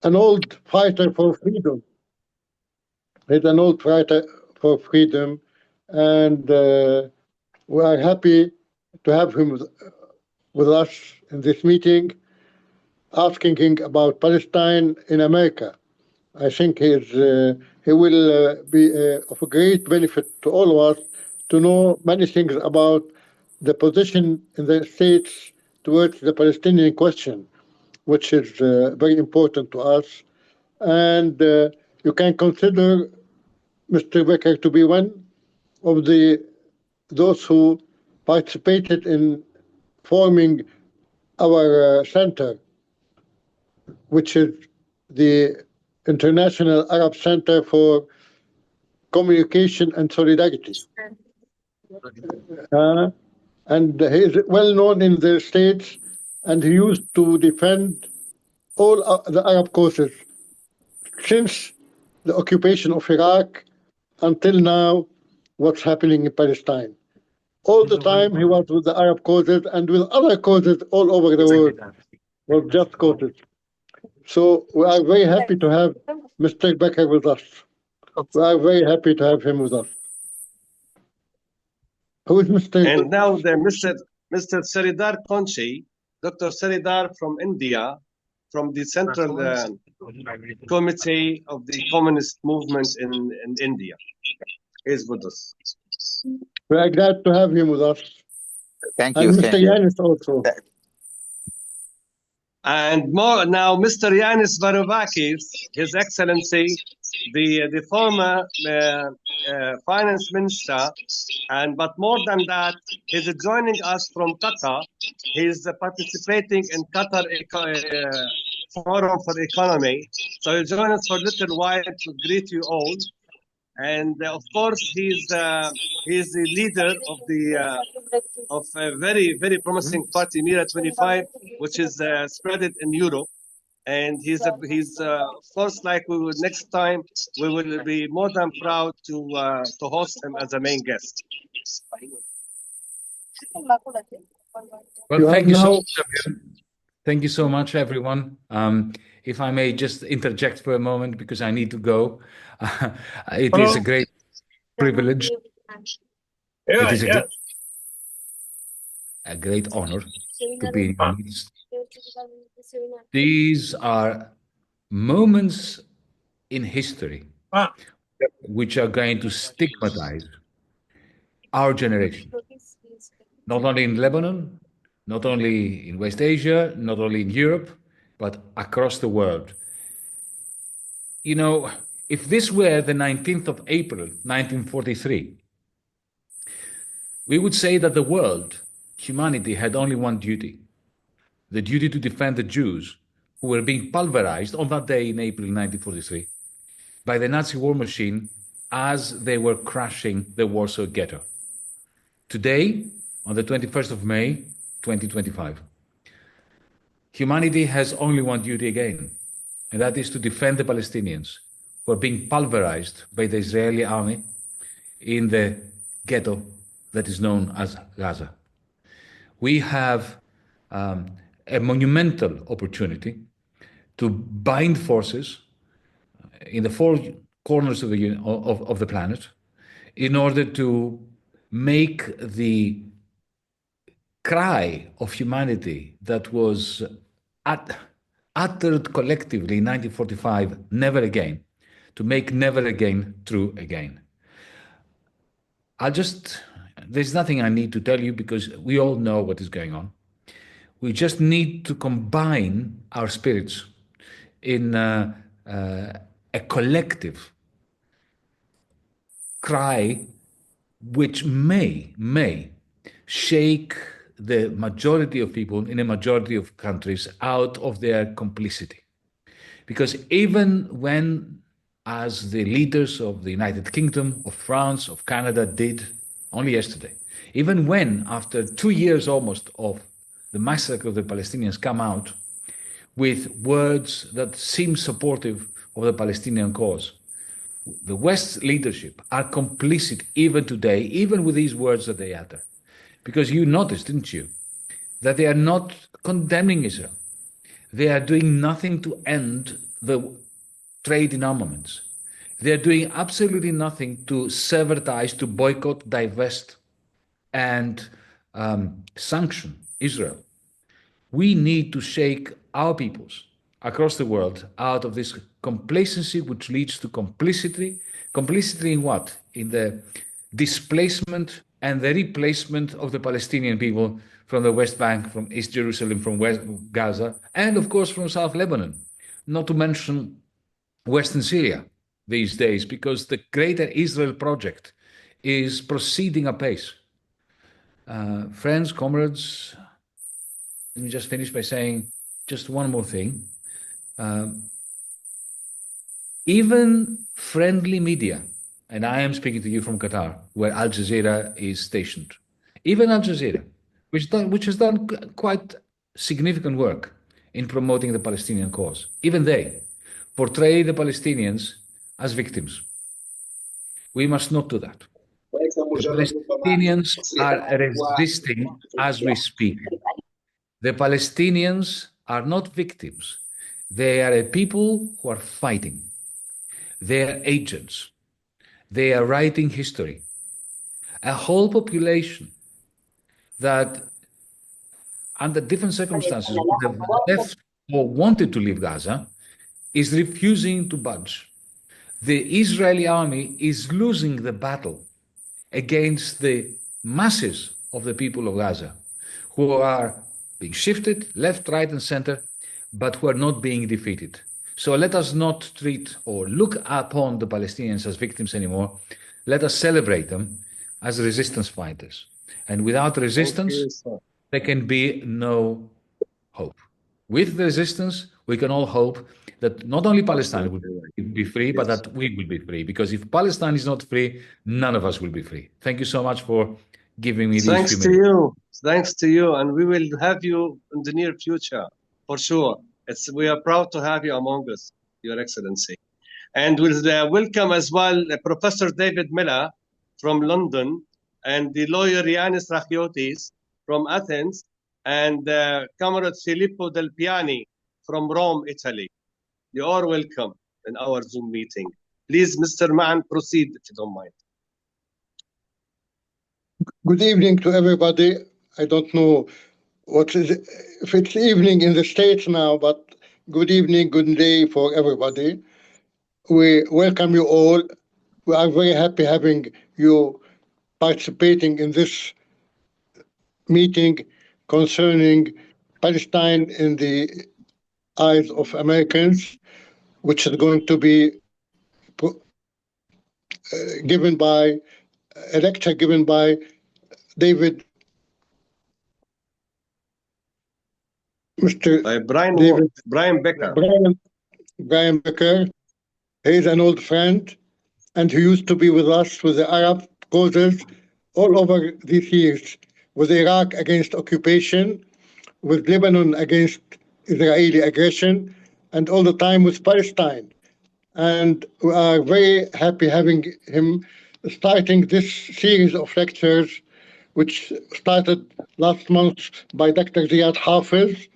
an old fighter for freedom. He's an old fighter for freedom, and we are happy to have him with us in this meeting, asking him about Palestine in America. I think he will be of a great benefit to all of us to know many things about the position in the States towards the Palestinian question, which is very important to us. And you can consider Mr. Becker to be one of those who participated in forming our center, which is the International Arab Center for Communication and Solidarity. And he is well known in the States, and he used to defend all the Arab causes since the occupation of Iraq until now, what's happening in Palestine. All the time he was with the Arab causes and with other causes all over the world, or just causes. So we are very happy to have Mr. Becker with us. We are very happy to have him with us. Who is Mr. And now the Mr. Sridhar Konchi, Dr. Sridhar from India, from the Central Committee of the Communist Movement in India, is with us. We are glad to have him with us. Thank you. And Mr. Yanis also. And more now, Mr. Yanis Varoufakis, His Excellency, the former finance minister, but more than that, he's joining us from Qatar. He's participating in Qatar Forum for Economy. So he'll join us for a little while to greet you all. And of course, he's the leader of a very, very promising party, Mira 25, which is spread in Europe. And he's of course, like we will next time, we will be more than proud to host him as a main guest. Well, thank you so much. Thank you so much, everyone. If I may just interject for a moment, because I need to go. It is a great privilege. It is a great honor to be in your midst. These are moments in history which are going to stigmatize our generation, not only in Lebanon, not only in West Asia, not only in Europe, but across the world. You know, if this were the 19th of April, 1943, we would say that the world, humanity, had only one duty: the duty to defend the Jews who were being pulverized on that day in April 1943 by the Nazi war machine as they were crashing the Warsaw Ghetto. Today, on the 21st of May, 2025, humanity has only one duty again, and that is to defend the Palestinians who are being pulverized by the Israeli army in the ghetto that is known as Gaza. We have a monumental opportunity to bind forces in the four corners of the planet in order to make the cry of humanity that was uttered collectively in 1945, never again, to make never again true again. There's nothing I need to tell you because we all know what is going on. We just need to combine our spirits in a collective cry which may shake the majority of people in a majority of countries out of their complicity. Because even when, as the leaders of the United Kingdom, of France, of Canada did only yesterday, even when, after 2 years almost of the massacre of the Palestinians, come out with words that seem supportive of the Palestinian cause, the West's leadership are complicit even today, even with these words that they utter. Because you noticed, didn't you, that they are not condemning Israel. They are doing nothing to end the trade in armaments. They are doing absolutely nothing to sever ties, to boycott, divest, and sanction Israel. We need to shake our peoples across the world out of this complacency, which leads to complicity. Complicity in what? In the displacement and the replacement of the Palestinian people from the West Bank, from East Jerusalem, from West Gaza, and of course from South Lebanon, not to mention Western Syria these days, because the greater Israel project is proceeding apace. Friends, comrades, let me just finish by saying just one more thing. Even friendly media, and I am speaking to you from Qatar, where Al Jazeera is stationed, even Al Jazeera, which has done quite significant work in promoting the Palestinian cause, even they portray the Palestinians as victims. We must not do that. The Palestinians are resisting as we speak. The Palestinians are not victims. They are a people who are fighting. They are agents. They are writing history. A whole population that, under different circumstances, would have left or wanted to leave Gaza, is refusing to budge. The Israeli army is losing the battle against the masses of the people of Gaza, who are being shifted left, right, and center, but who are not being defeated. So let us not treat or look upon the Palestinians as victims anymore. Let us celebrate them as resistance fighters. And without resistance, there can be no hope. With the resistance, we can all hope that not only Palestine will be free, but that we will be free. Because if Palestine is not free, none of us will be free. Thank you so much for giving me these few minutes. Thanks to you. Thanks to you. And we will have you in the near future, for sure. We are proud to have you among us, Your Excellency. And we'll welcome as well Professor David Miller from London, and the lawyer Yanis Rachiotis from Athens, and Comrade Filippo Del Piani from Rome, Italy. You are welcome in our Zoom meeting. Please, Mr. Ma'an, proceed if you don't mind. Good evening to everybody. I don't know if it's evening in the States now, but good evening, good day for everybody. We welcome you all. We are very happy having you participating in this meeting concerning Palestine in the eyes of Americans, which is going to be given by a lecture given by David, Mr. Brian Becker. Brian Becker. He's an old friend, and he used to be with us with the Arab causes all over these years, with Iraq against occupation, with Lebanon against Israeli aggression, and all the time with Palestine. And we are very happy having him starting this series of lectures, which started last month by Dr. Ziad Hafiz.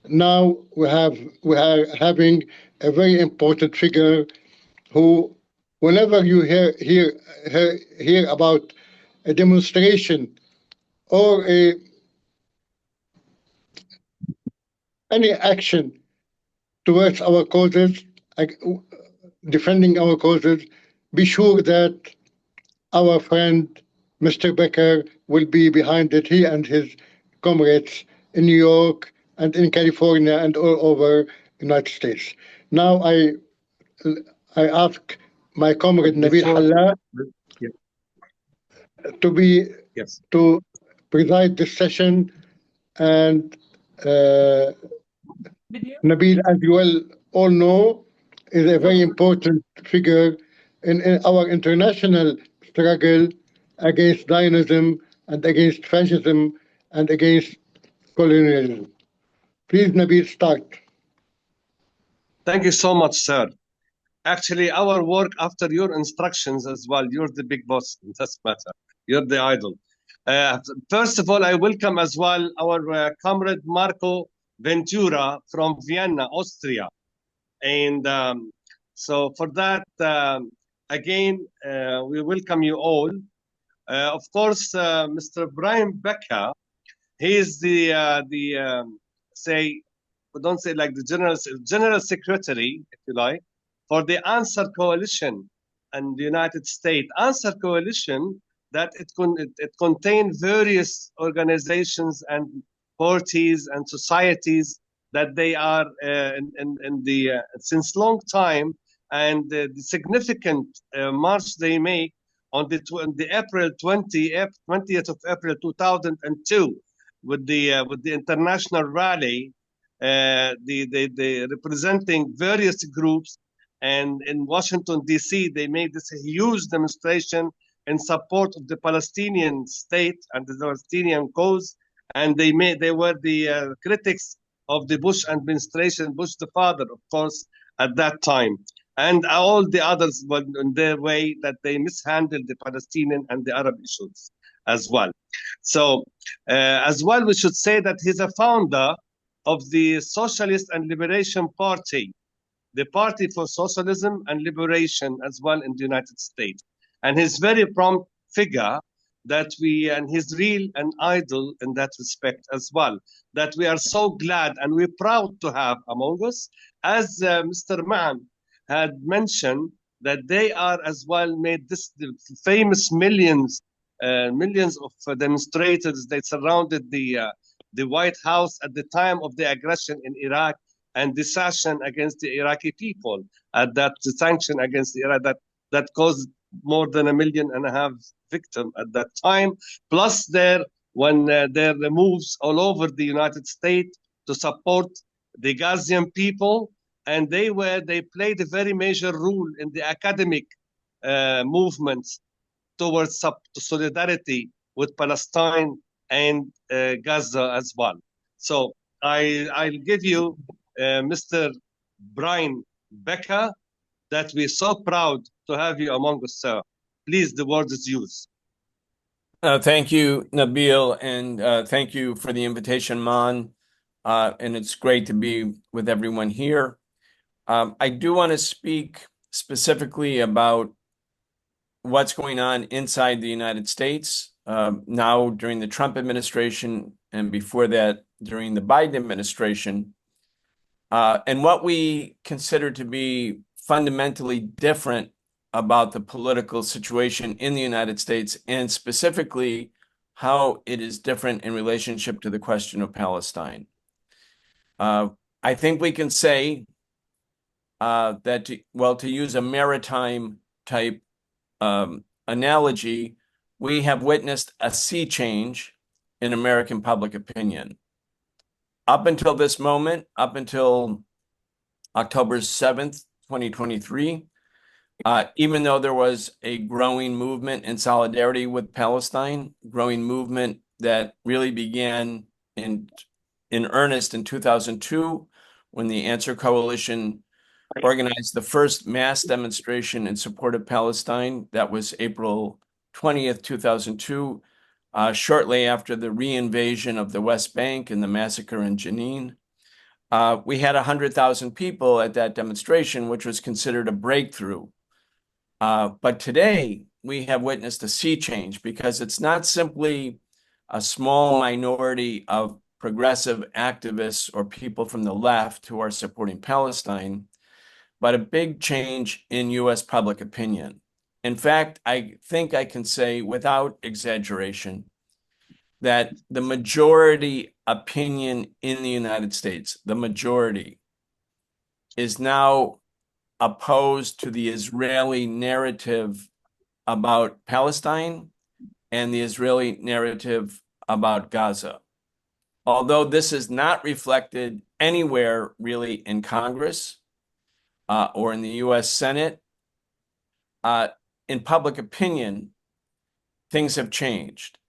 Now we are having a very important figure who, whenever you hear about a demonstration or any action towards our causes, defending our causes, be sure that our friend Mr. Becker will be behind it, he and his comrades in New York and in California and all over the United States. Now I ask my comrade Nabil Halla to preside this session, and Nabil, as you well all know, is a very important figure in our international struggle against Zionism and against fascism and against colonialism. Please, Nabil, start. Thank you so much, sir. Actually, our work after your instructions as well. You're the big boss in this matter. You're the idol. First of all, I welcome as well our comrade Marco Ventura from Vienna, Austria. And so for that, again, we welcome you all. Of course, Mr. Brian Becker, he is say, don't say like the general secretary, if you like, for the Answer Coalition and the United States. Answer Coalition, that it contained various organizations and parties and societies that they are in the since long time, and the significant march they make on the April 20th of April 2002 with the international rally, the representing various groups, and in Washington D.C. they made this huge demonstration in support of the Palestinian state and the Palestinian cause, and they were the critics of the Bush administration, Bush the father, of course, at that time. And all the others were in their way that they mishandled the Palestinian and the Arab issues as well. So as well, we should say that he's a founder of the Socialist and Liberation Party, the Party for Socialism and Liberation as well in the United States. And he's very prompt figure and he's real an idol in that respect as well, that we are so glad and we're proud to have among us. As Mr. Mann had mentioned, that they are as well made this the famous millions of demonstrators that surrounded the White House at the time of the aggression in Iraq and the sanction against the Iraqi people, at that the sanction against Iraq that caused more than 1.5 million victims at that time, plus their moves all over the United States to support the Gazian people, and they played a very major role in the academic movements towards solidarity with Palestine and Gaza as well. So I'll give you Mr. Brian Becker, that we're so proud to have you among us, sir. Please, the word is yours. Thank you, Nabil, and thank you for the invitation, Man. And it's great to be with everyone here. I do want to speak specifically about what's going on inside the United States now during the Trump administration, and before that during the Biden administration, and what we consider to be fundamentally different about the political situation in the United States, and specifically how it is different in relationship to the question of Palestine. I think we can say that, to use a maritime type analogy, we have witnessed a sea change in American public opinion. Up until this moment, up until October 7th, 2023, even though there was a growing movement in solidarity with Palestine, growing movement that really began in earnest in 2002, when the Answer Coalition organized the first mass demonstration in support of Palestine. That was April 20th, 2002, shortly after the re-invasion of the West Bank and the massacre in Jenin. We had 100,000 people at that demonstration, which was considered a breakthrough. But today, we have witnessed a sea change, because it's not simply a small minority of progressive activists or people from the left who are supporting Palestine, but a big change in U.S. public opinion. In fact, I think I can say without exaggeration that the majority opinion in the United States, the majority, is now opposed to the Israeli narrative about Palestine and the Israeli narrative about Gaza. Although this is not reflected anywhere really in Congress or in the U.S. Senate, in public opinion, things have changed.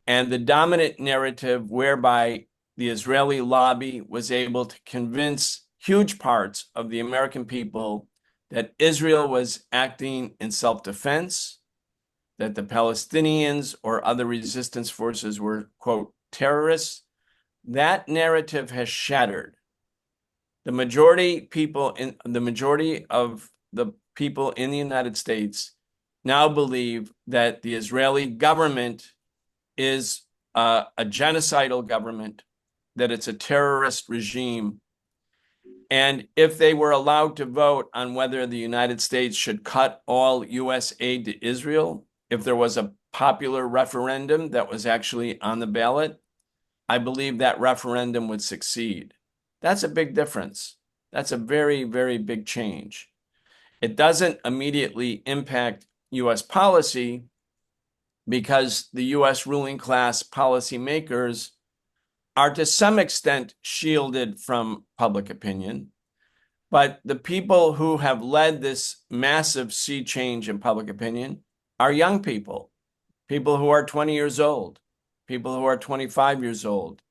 And the dominant narrative whereby the Israeli lobby was able to convince huge parts of the American people that Israel was acting in self-defense, that the Palestinians or other resistance forces were, quote, terrorists, That narrative has shattered. The majority of the people in the United States now believe that the Israeli government is a genocidal government, that it's a terrorist regime. And if they were allowed to vote on whether the United States should cut all U.S. aid to Israel, if there was a popular referendum that was actually on the ballot, I believe that referendum would succeed. That's a big difference. That's a very, very big change. It doesn't immediately impact U.S. policy because the U.S. ruling class policymakers are to some extent shielded from public opinion. But the people who have led this massive sea change in public opinion are young people, people who are 20 years old, people who are 25 years old.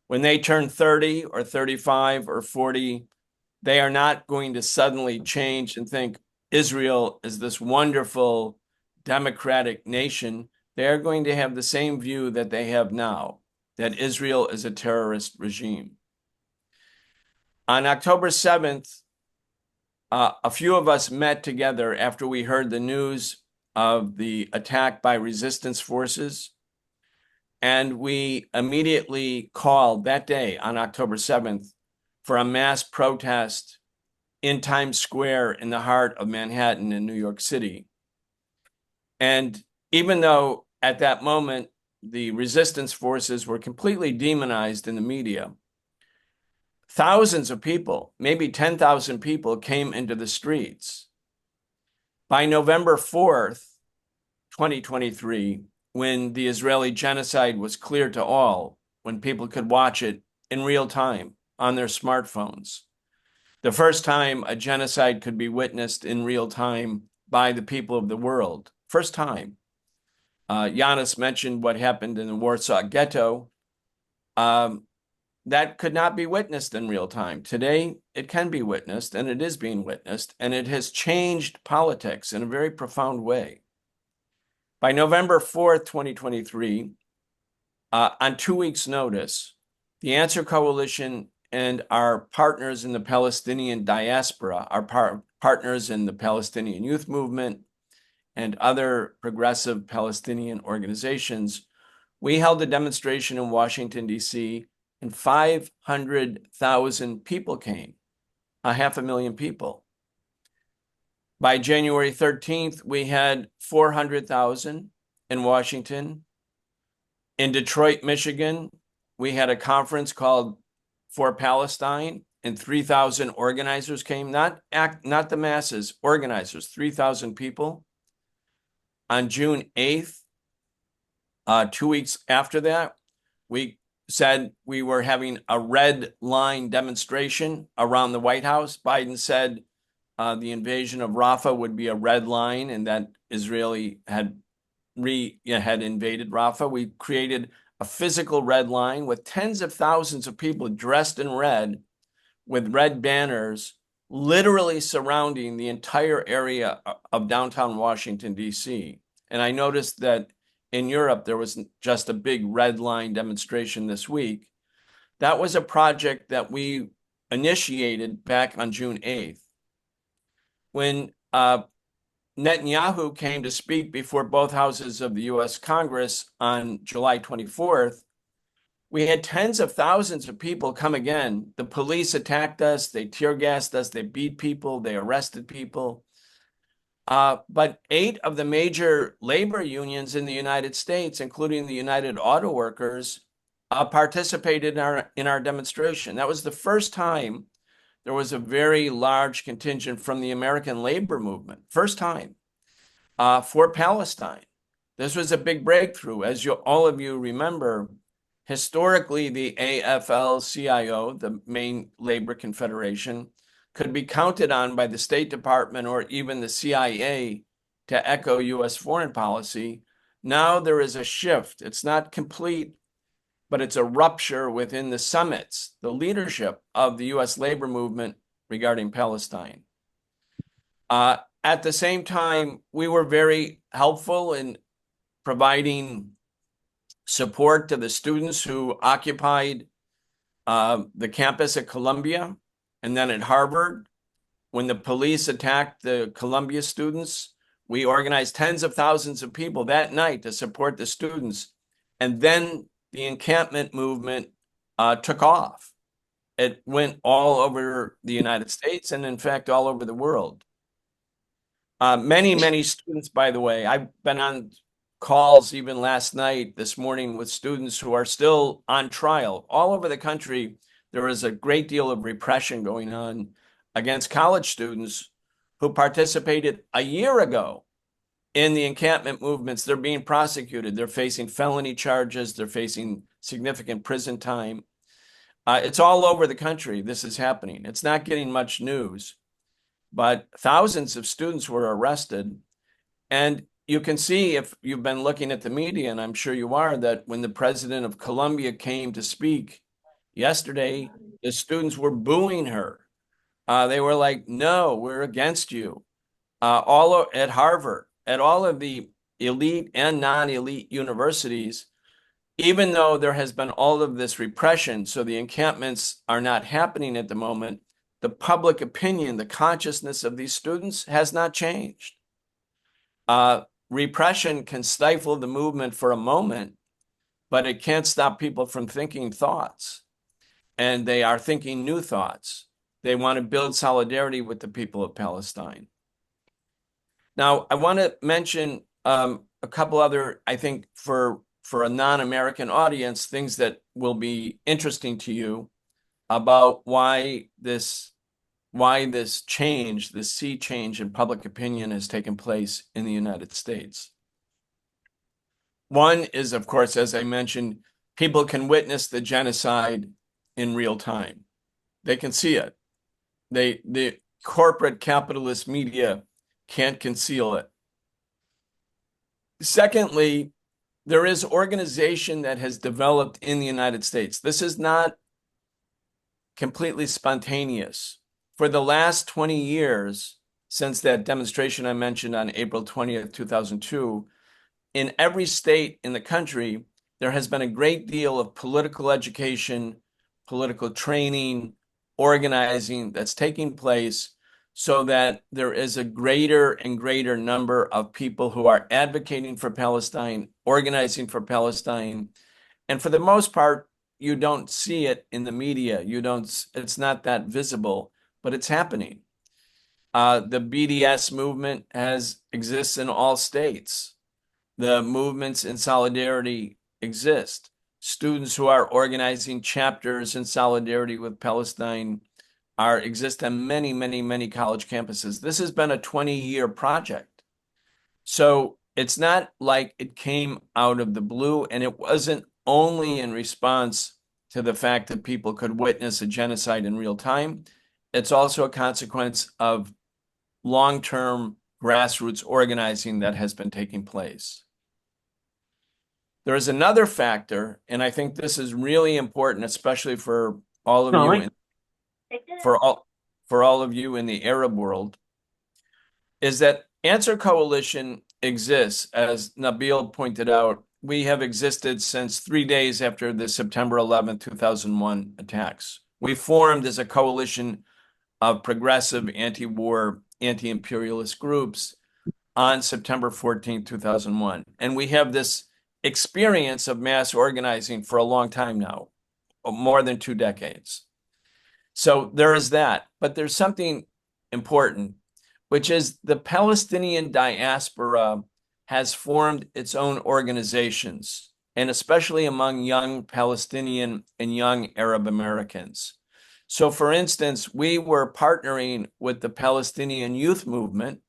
When they turn 30 or 35 or 40, they are not going to suddenly change and think Israel is this wonderful democratic nation. They are going to have the same view that they have now, that Israel is a terrorist regime. On October 7th, a few of us met together after we heard the news of the attack by resistance forces. And we immediately called that day on October 7th for a mass protest in Times Square in the heart of Manhattan in New York City. And even though at that moment, the resistance forces were completely demonized in the media, thousands of people, maybe 10,000 people, came into the streets. By November 4th, 2023, when the Israeli genocide was clear to all, when people could watch it in real time on their smartphones, the first time a genocide could be witnessed in real time by the people of the world. First time. Yanis mentioned what happened in the Warsaw Ghetto. That could not be witnessed in real time. Today, it can be witnessed, and it is being witnessed, and it has changed politics in a very profound way. By November 4th, 2023, on 2 weeks' notice, the Answer Coalition and our partners in the Palestinian diaspora, our partners in the Palestinian Youth Movement and other progressive Palestinian organizations, we held a demonstration in Washington, D.C., and 500,000 people came, 500,000 people. By January 13th, we had 400,000 in Washington. In Detroit, Michigan, we had a conference called For Palestine, and 3,000 organizers came, not the masses, organizers, 3,000 people. On June 8th, 2 weeks after that, we said we were having a red line demonstration around the White House. Biden said the invasion of Rafah would be a red line and that Israeli had invaded Rafah. We created a physical red line with tens of thousands of people dressed in red with red banners literally surrounding the entire area of downtown Washington, D.C. And I noticed that in Europe, there was just a big red line demonstration this week. That was a project that we initiated back on June 8th. When Netanyahu came to speak before both houses of the U.S. Congress on July 24th, we had tens of thousands of people come again. The police attacked us, they tear gassed us, they beat people, they arrested people. But 8 of the major labor unions in the United States, including the United Auto Workers, participated in our demonstration. That was the first time there was a very large contingent from the American labor movement, first time, for Palestine. This was a big breakthrough. As all of you remember, historically, the AFL-CIO, the main labor confederation, could be counted on by the State Department or even the CIA to echo U.S. foreign policy. Now there is a shift. It's not complete, but it's a rupture within the summits, the leadership of the U.S. labor movement regarding Palestine. At the same time, we were very helpful in providing support to the students who occupied the campus at Columbia, and then at Harvard. When the police attacked the Columbia students, we organized tens of thousands of people that night to support the students. And then the encampment movement took off. It went all over the United States and, in fact, all over the world. Many students, by the way, I've been on calls even last night, this morning, with students who are still on trial. All over the country, there is a great deal of repression going on against college students who participated a year ago in the encampment movements. They're being prosecuted. They're facing felony charges. They're facing significant prison time. It's all over the country. This is happening. It's not getting much news, but thousands of students were arrested. And you can see, if you've been looking at the media, and I'm sure you are, that when the president of Columbia came to speak yesterday, the students were booing her. They were like, no, we're against you. All at Harvard, at all of the elite and non-elite universities, even though there has been all of this repression, so the encampments are not happening at the moment, the public opinion, the consciousness of these students has not changed. Repression can stifle the movement for a moment, but it can't stop people from thinking thoughts. And they are thinking new thoughts. They want to build solidarity with the people of Palestine. Now, I want to mention a couple other, I think, for a non-American audience, things that will be interesting to you about why this change, this sea change in public opinion has taken place in the United States. One is, of course, as I mentioned, people can witness the genocide in real time. They can see it. The corporate capitalist media can't conceal it. Secondly, there is organization that has developed in the United States. This is not completely spontaneous. For the last 20 years, since that demonstration I mentioned on April 20th, 2002, in every state in the country, there has been a great deal of political education, political training, organizing that's taking place, so that there is a greater and greater number of people who are advocating for Palestine, organizing for Palestine. And for the most part, you don't see it in the media. It's not that visible, but it's happening. The BDS movement exists in all states. The movements in solidarity exist. Students who are organizing chapters in solidarity with Palestine exist on many college campuses. This has been a 20-year project. So it's not like it came out of the blue, and it wasn't only in response to the fact that people could witness a genocide in real time. It's also a consequence of long-term grassroots organizing that has been taking place. There is another factor, and I think this is really important, especially for all of you, for all of you in the Arab world, is that Answer Coalition exists. As Nabil pointed out, we have existed since 3 days after the September 11th, 2001 attacks. We formed as a coalition of progressive, anti-war, anti-imperialist groups on September 14th, 2001. And we have this experience of mass organizing for a long time now, more than 2 decades. So there is that. But there's something important, which is the Palestinian diaspora has formed its own organizations, and especially among young Palestinian and young Arab Americans. So, for instance, we were partnering with the Palestinian Youth Movement,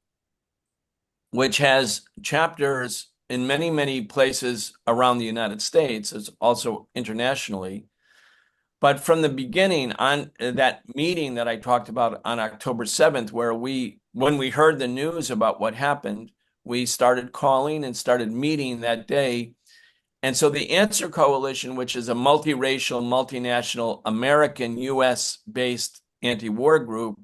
which has chapters in many places around the United States, as also internationally. But from the beginning, on that meeting that I talked about on October 7th, where when we heard the news about what happened, we started calling and started meeting that day. And so the Answer Coalition, which is a multiracial, multinational, American, US-based anti-war group,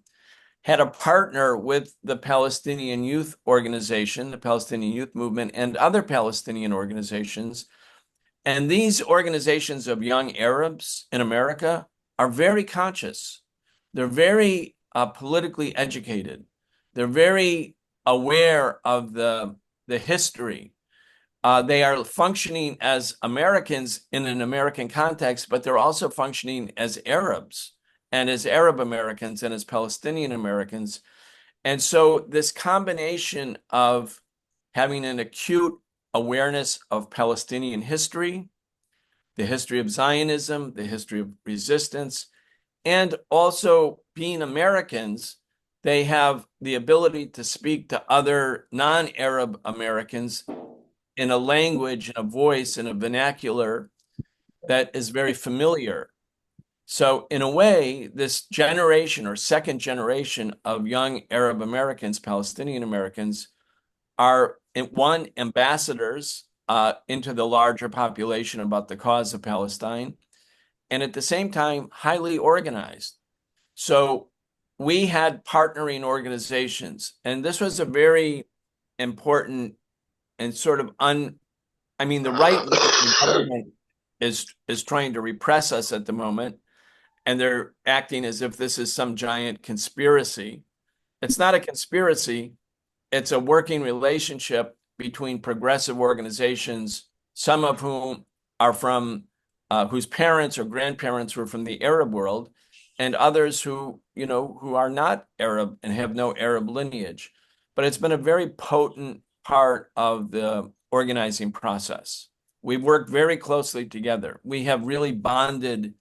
had a partner with the Palestinian Youth Organization, the Palestinian Youth Movement, and other Palestinian organizations. And these organizations of young Arabs in America are very conscious. They're very politically educated. They're very aware of the history. They are functioning as Americans in an American context, but they're also functioning as Arabs and as Arab Americans and as Palestinian Americans. And so this combination of having an acute awareness of Palestinian history, the history of Zionism, the history of resistance, and also being Americans, they have the ability to speak to other non-Arab Americans in a language, in a voice, in a vernacular that is very familiar. So in a way, this generation or second generation of young Arab Americans, Palestinian Americans, are one, ambassadors into the larger population about the cause of Palestine, and at the same time, highly organized. So we had partnering organizations, and this was a very important and sort of the right the government is trying to repress us at the moment, and they're acting as if this is some giant conspiracy. It's not a conspiracy. It's a working relationship between progressive organizations, some of whom are from whose parents or grandparents were from the Arab world, and others who are not Arab and have no Arab lineage. But it's been a very potent part of the organizing process. We've worked very closely together. We have really bonded,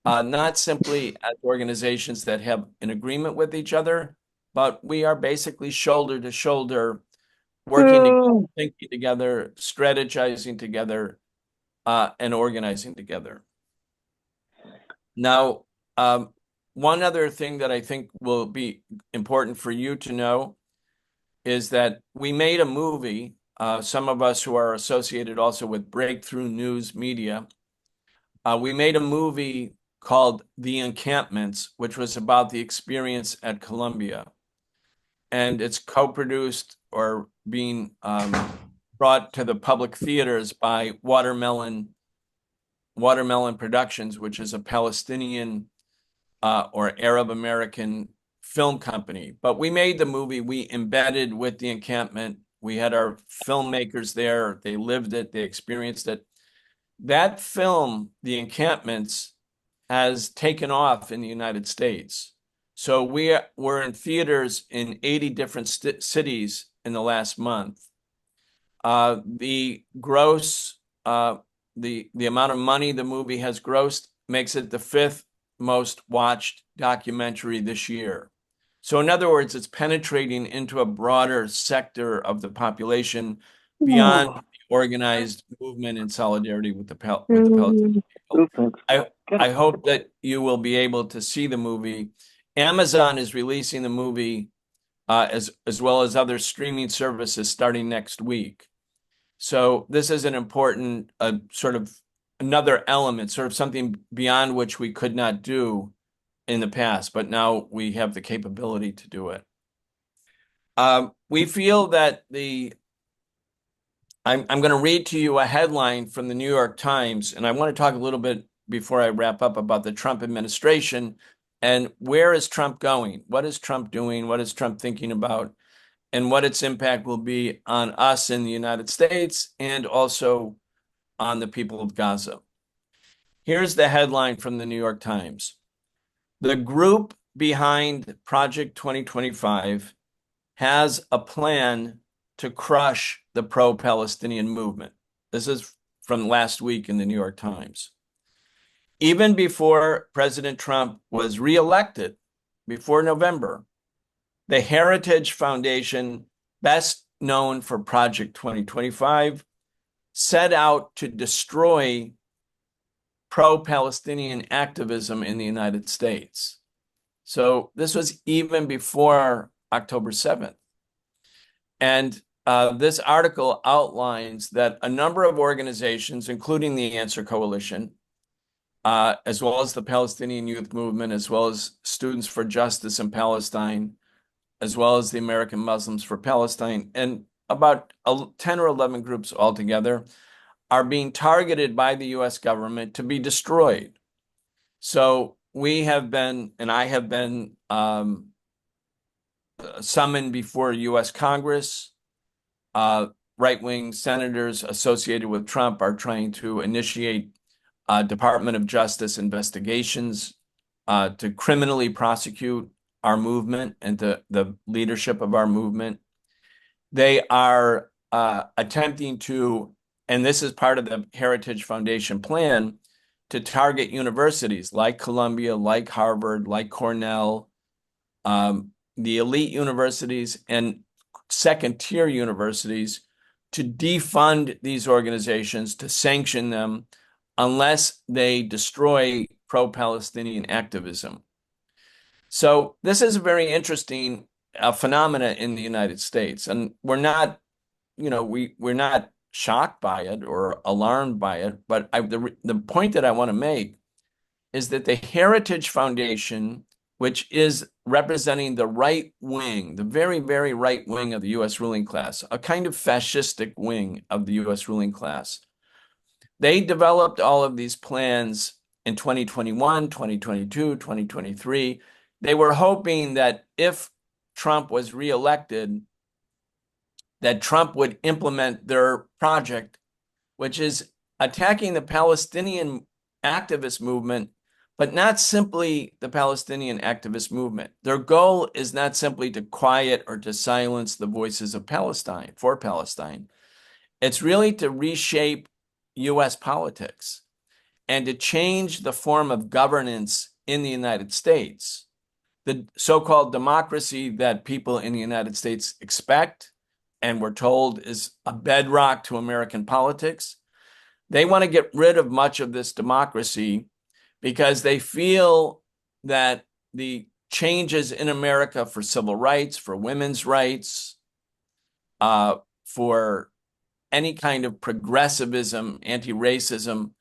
not simply as organizations that have an agreement with each other, but we are basically shoulder to shoulder, working together, thinking together, strategizing together, and organizing together. Now, one other thing that I think will be important for you to know is that we made a movie, some of us who are associated also with Breakthrough News Media, we made a movie called The Encampments, which was about the experience at Columbia. And it's co-produced or being brought to the public theaters by Watermelon Productions, which is a Palestinian or Arab American film company. But we made the movie, we embedded with the encampment. We had our filmmakers there. They lived it, they experienced it. That film, The Encampments, has taken off in the United States. So we were in theaters in 80 different cities in the last month. The gross, the amount of money the movie has grossed makes it the 5th most watched documentary this year. So in other words, it's penetrating into a broader sector of the population beyond the organized movement in solidarity with the Palestinian people. I hope that you will be able to see the movie. Amazon is releasing the movie as well as other streaming services starting next week. So this is an important sort of another element, sort of something beyond which we could not do in the past, but now we have the capability to do it. We feel that I'm going to read to you a headline from the New York Times, and I want to talk a little bit before I wrap up about the Trump administration and where is Trump going? What is Trump doing? What is Trump thinking about? And what its impact will be on us in the United States and also on the people of Gaza. Here's the headline from the New York Times. The group behind Project 2025 has a plan to crush the pro-Palestinian movement. This is from last week in the New York Times. Even before President Trump was reelected, before November, the Heritage Foundation, best known for Project 2025, set out to destroy pro-Palestinian activism in the United States. So this was even before October 7th. And this article outlines that a number of organizations, including the Answer Coalition, as well as the Palestinian Youth Movement, as well as Students for Justice in Palestine, as well as the American Muslims for Palestine, and about 10 or 11 groups altogether, are being targeted by the US government to be destroyed. So we have been, and I have been summoned before U.S. Congress. Right-wing senators associated with Trump are trying to initiate Department of Justice investigations to criminally prosecute our movement and the leadership of our movement. They are attempting to, and this is part of the Heritage Foundation plan, to target universities like Columbia, like Harvard, like Cornell, the elite universities and second-tier universities, to defund these organizations, to sanction them, unless they destroy pro-Palestinian activism. So this is a very interesting phenomena in the United States, and we're not, we're not shocked by it or alarmed by it. But the point that I want to make is that the Heritage Foundation, which is representing the right wing, the very, very right wing of the U.S. ruling class, a kind of fascistic wing of the U.S. ruling class, they developed all of these plans in 2021, 2022, 2023. They were hoping that if Trump was reelected, that Trump would implement their project, which is attacking the Palestinian activist movement, but not simply the Palestinian activist movement. Their goal is not simply to quiet or to silence the voices of Palestine, for Palestine. It's really to reshape U.S. politics and to change the form of governance in the United States. The so-called democracy that people in the United States expect and we're told is a bedrock to American politics. They want to get rid of much of this democracy because they feel that the changes in America for civil rights, for women's rights, for any kind of progressivism, anti-racism,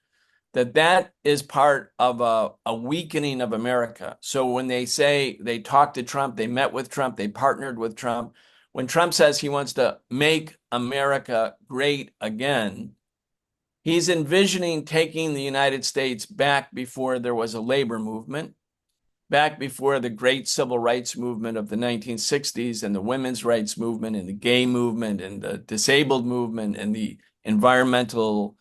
that is part of a weakening of America. So when they say they talked to Trump, they met with Trump, they partnered with Trump, when Trump says he wants to make America great again, he's envisioning taking the United States back before there was a labor movement, back before the great civil rights movement of the 1960s and the women's rights movement and the gay movement and the disabled movement and the environmental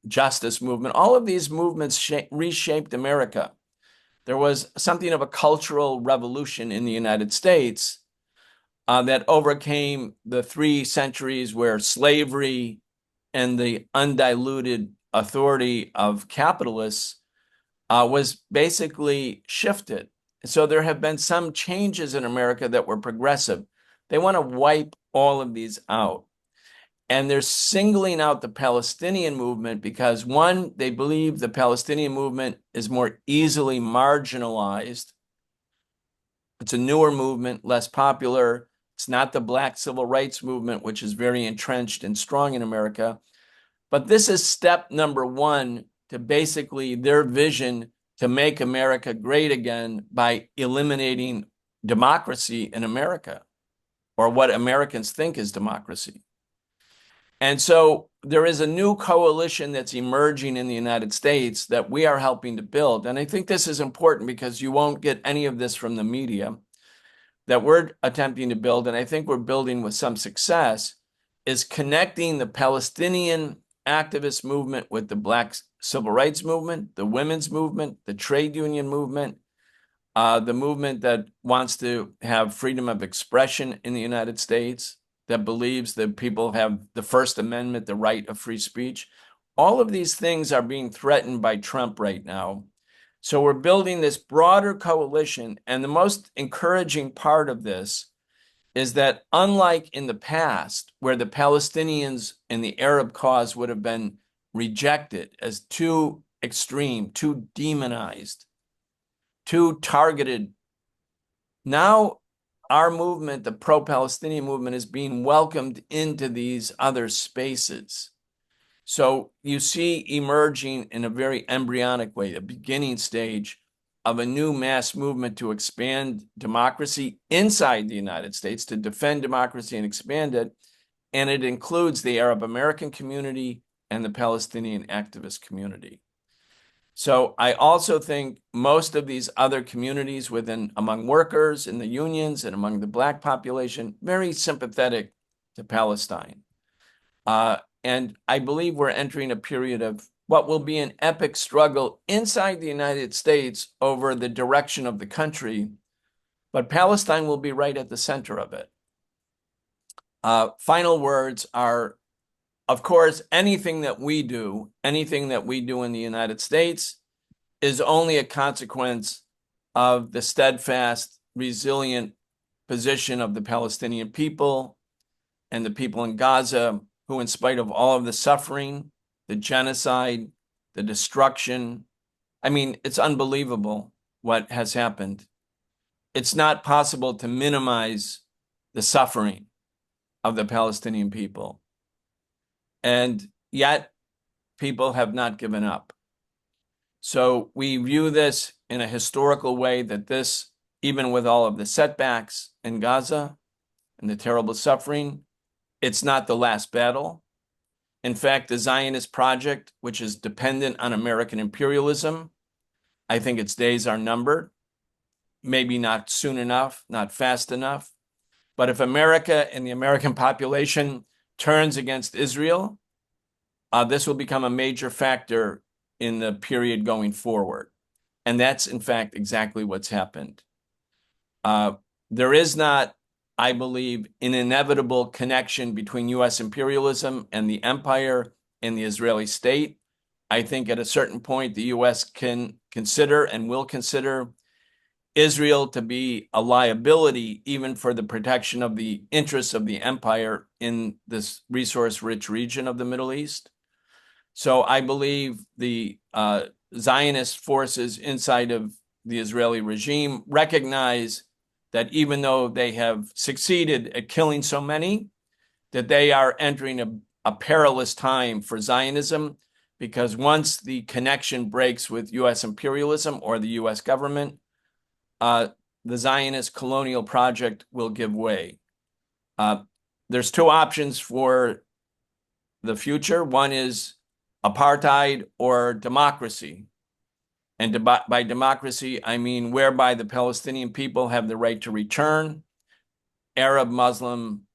justice movement. All of these movements reshaped America. There was something of a cultural revolution in the United States that overcame the 3 centuries where slavery and the undiluted authority of capitalists was basically shifted. So there have been some changes in America that were progressive. They want to wipe all of these out. And they're singling out the Palestinian movement because, one, they believe the Palestinian movement is more easily marginalized. It's a newer movement, less popular. It's not the Black civil rights movement, which is very entrenched and strong in America. But this is step number 1 to basically their vision to make America great again by eliminating democracy in America, or what Americans think is democracy. And so there is a new coalition that's emerging in the United States that we are helping to build. And I think this is important because you won't get any of this from the media, that we're attempting to build, and I think we're building with some success, is connecting the Palestinian activist movement with the Black civil rights movement, the women's movement, the trade union movement, the movement that wants to have freedom of expression in the United States, that believes that people have the First Amendment, the right of free speech. All of these things are being threatened by Trump right now. So we're building this broader coalition. And the most encouraging part of this is that, unlike in the past, where the Palestinians and the Arab cause would have been rejected as too extreme, too demonized, too targeted, now our movement, the pro-Palestinian movement, is being welcomed into these other spaces. So you see emerging in a very embryonic way, a beginning stage of a new mass movement to expand democracy inside the United States, to defend democracy and expand it. And it includes the Arab American community and the Palestinian activist community. So I also think most of these other communities among workers in the unions and among the Black population, very sympathetic to Palestine. And I believe we're entering a period of what will be an epic struggle inside the United States over the direction of the country, but Palestine will be right at the center of it. Final words are, of course, anything that we do in the United States is only a consequence of the steadfast, resilient position of the Palestinian people and the people in Gaza, who, in spite of all of the suffering, the genocide, the destruction, I mean, it's unbelievable what has happened. It's not possible to minimize the suffering of the Palestinian people. And yet, people have not given up. So we view this in a historical way that this, even with all of the setbacks in Gaza and the terrible suffering, it's not the last battle. In fact, the Zionist project, which is dependent on American imperialism, I think its days are numbered. Maybe not soon enough, not fast enough. But if America and the American population turns against Israel, this will become a major factor in the period going forward. And that's, in fact, exactly what's happened. There is not, I believe, an inevitable connection between U.S. imperialism and the empire and the Israeli state. I think at a certain point, the U.S. can consider and will consider Israel to be a liability even for the protection of the interests of the empire in this resource-rich region of the Middle East. So I believe the Zionist forces inside of the Israeli regime recognize that even though they have succeeded at killing so many, that they are entering a perilous time for Zionism, because once the connection breaks with U.S. imperialism or the U.S. government, the Zionist colonial project will give way. There's two options for the future. One is apartheid or democracy. And by democracy, I mean whereby the Palestinian people have the right to return. Arab, Muslim,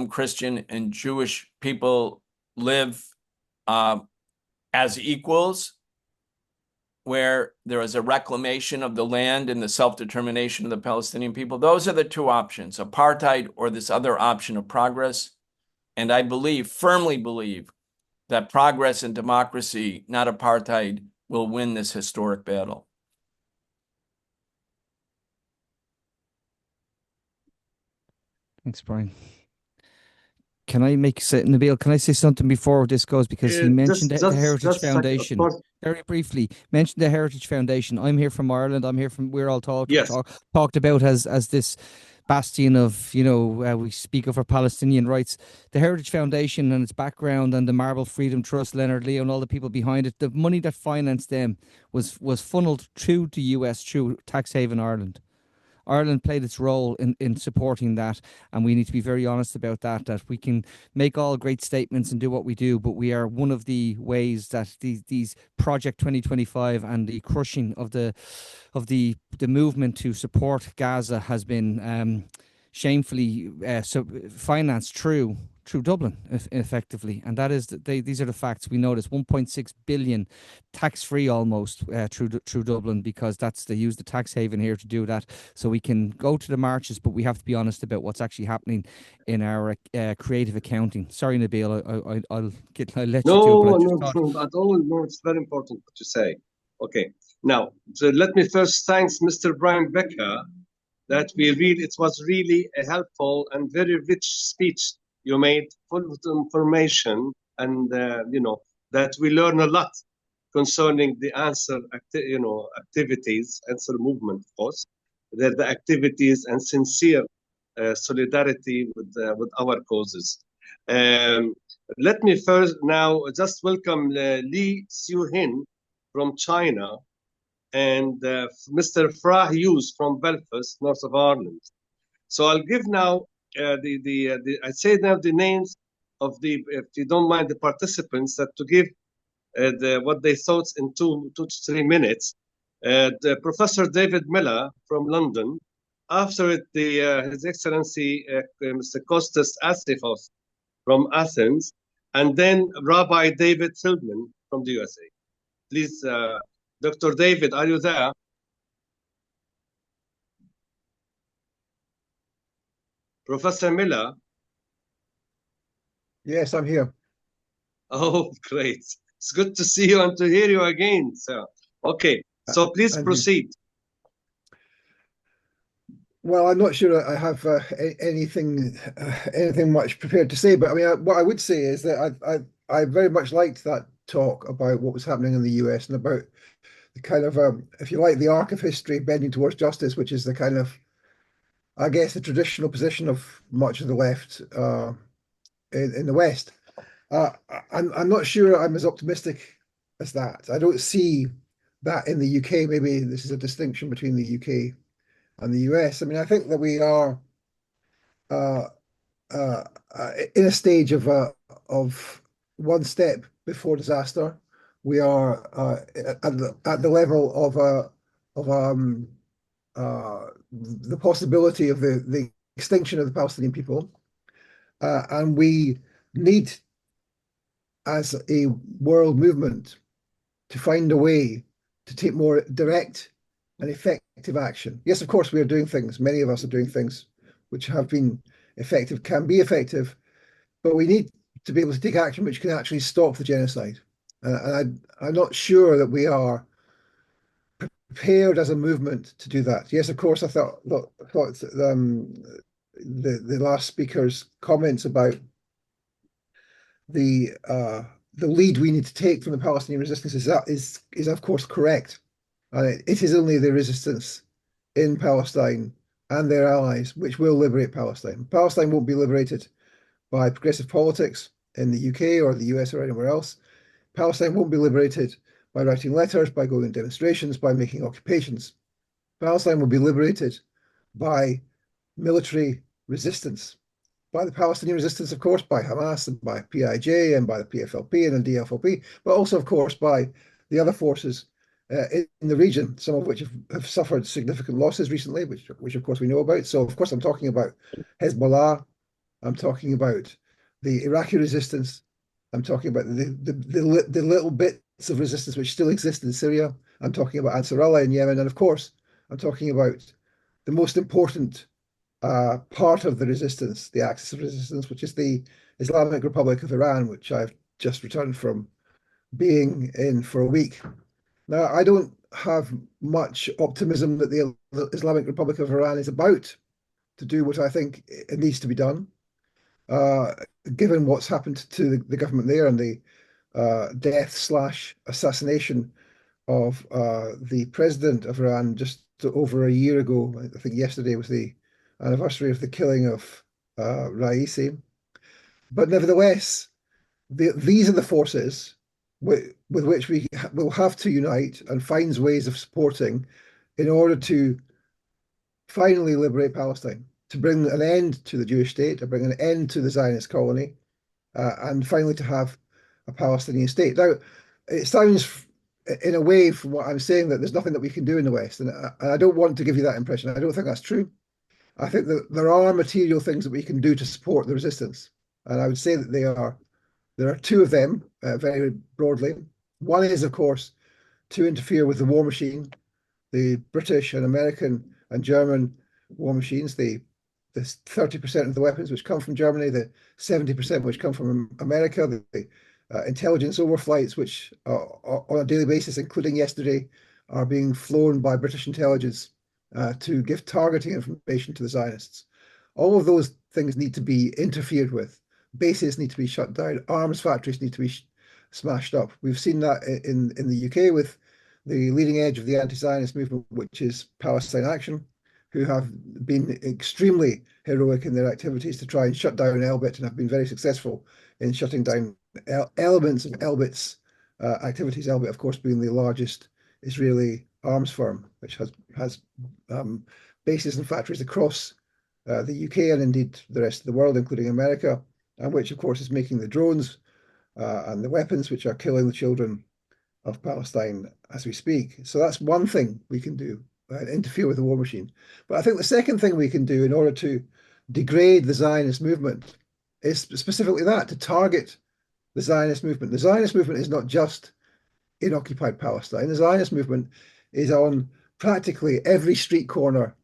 Christian, and Jewish people live as equals, where there is a reclamation of the land and the self-determination of the Palestinian people. Those are the two options, apartheid or this other option of progress. And I firmly believe, that progress and democracy, not apartheid, will win this historic battle. Thanks, Brian. Can I Nabil, can I say something before this goes? Because he mentioned the Heritage Foundation. Very briefly, mentioned the Heritage Foundation. I'm here from Ireland. We're all talked about as this bastion of, we speak of our Palestinian rights. The Heritage Foundation and its background and the Marble Freedom Trust, Leonard Leo and all the people behind it, the money that financed them was funneled through the US, through tax haven Ireland. Ireland played its role in supporting that, and we need to be very honest about that we can make all great statements and do what we do, but we are one of the ways that these Project 2025 and the crushing of the movement to support Gaza has been shamefully financed through Dublin, effectively, and that is these are the facts. We know this 1.6 billion tax-free almost through Dublin, because they use the tax haven here to do that. So we can go to the marches, but we have to be honest about what's actually happening in our creative accounting. Sorry, Nabil, I'll let you do. No, at all. No, it's very important what you say. Okay, now so let me first thank Mr. Brian Becker. It was really a helpful and very rich speech you made, full of information, and that we learn a lot concerning the answer activities, answer movement, of course, the activities and sincere solidarity with our causes. Let me first now just welcome Li Xiuhin from China and Mr. Fra Hughes from Belfast, north of Ireland. So I'll give now I say now the names of if you don't mind, the participants, that to give what they thought in 2 to 3 minutes. Professor David Miller from London, after it, His Excellency Mr. Kostas Asifos from Athens, and then Rabbi David Feldman from the USA. Please, Dr. David, are you there? Professor Miller? Yes, I'm here. Oh, great. It's good to see you and to hear you again, sir. Okay, so please proceed. Well, I'm not sure I have anything much prepared to say, but I mean, what I would say is that I very much liked that talk about what was happening in the US and about the kind of, if you like, the arc of history bending towards justice, which is the kind of, I guess, the traditional position of much of the left in the West. I'm not sure I'm as optimistic as that. I don't see that in the UK. Maybe this is a distinction between the UK and the US. I mean, I think that we are in a stage of one step before disaster. We are at the level of the possibility of the extinction of the Palestinian people, and we need, as a world movement, to find a way to take more direct and effective action. Yes, of course, we are doing things. Many of us are doing things which have been effective, can be effective, but we need to be able to take action which can actually stop the genocide. And I'm not sure that we are prepared as a movement to do that. Yes, of course, I thought the last speaker's comments about the lead we need to take from the Palestinian resistance is of course correct. And it is only the resistance in Palestine and their allies which will liberate Palestine. Palestine won't be liberated by progressive politics in the UK or the US or anywhere else. Palestine won't be liberated by writing letters, by going on demonstrations, by making occupations. Palestine will be liberated by military resistance, by the Palestinian resistance, of course, by Hamas and by PIJ and by the PFLP and the DFLP, but also, of course, by the other forces in the region, some of which have suffered significant losses recently, which of course we know about. So, of course, I'm talking about Hezbollah. I'm talking about the Iraqi resistance. I'm talking about the little bits of resistance which still exist in Syria. I'm talking about Ansarallah in Yemen. And of course, I'm talking about the most important part of the resistance, the axis of resistance, which is the Islamic Republic of Iran, which I've just returned from being in for a week. Now, I don't have much optimism that the Islamic Republic of Iran is about to do what I think it needs to be done, given what's happened to the government there and the death/assassination of the president of Iran just over a year ago. I think yesterday was the anniversary of the killing of Raisi. But nevertheless, these are the forces with which we will have to unite and find ways of supporting in order to finally liberate Palestine, to bring an end to the Jewish state, to bring an end to the Zionist colony, and finally to have a Palestinian state. Now, it sounds in a way from what I'm saying that there's nothing that we can do in the West, and I don't want to give you that impression. I don't think that's true. I think that there are material things that we can do to support the resistance, and I would say that there are two of them, very broadly. One is, of course, to interfere with the war machine, the British and American and German war machines, the 30% of the weapons which come from Germany, the 70% which come from America, the intelligence overflights which on a daily basis, including yesterday, are being flown by British intelligence to give targeting information to the Zionists. All of those things need to be interfered with. Bases need to be shut down. Arms factories need to be smashed up. We've seen that in the UK with the leading edge of the anti-Zionist movement, which is Palestine Action, who have been extremely heroic in their activities to try and shut down Elbit and have been very successful in shutting down elements of Elbit's activities. Elbit, of course, being the largest Israeli arms firm, which has bases and factories across the UK and indeed the rest of the world, including America, and which, of course, is making the drones and the weapons which are killing the children of Palestine as we speak. So that's one thing we can do, interfere with the war machine. But I think the second thing we can do in order to degrade the Zionist movement is specifically that, to target the Zionist movement. The Zionist movement is not just in occupied Palestine. The Zionist movement is on practically every street corner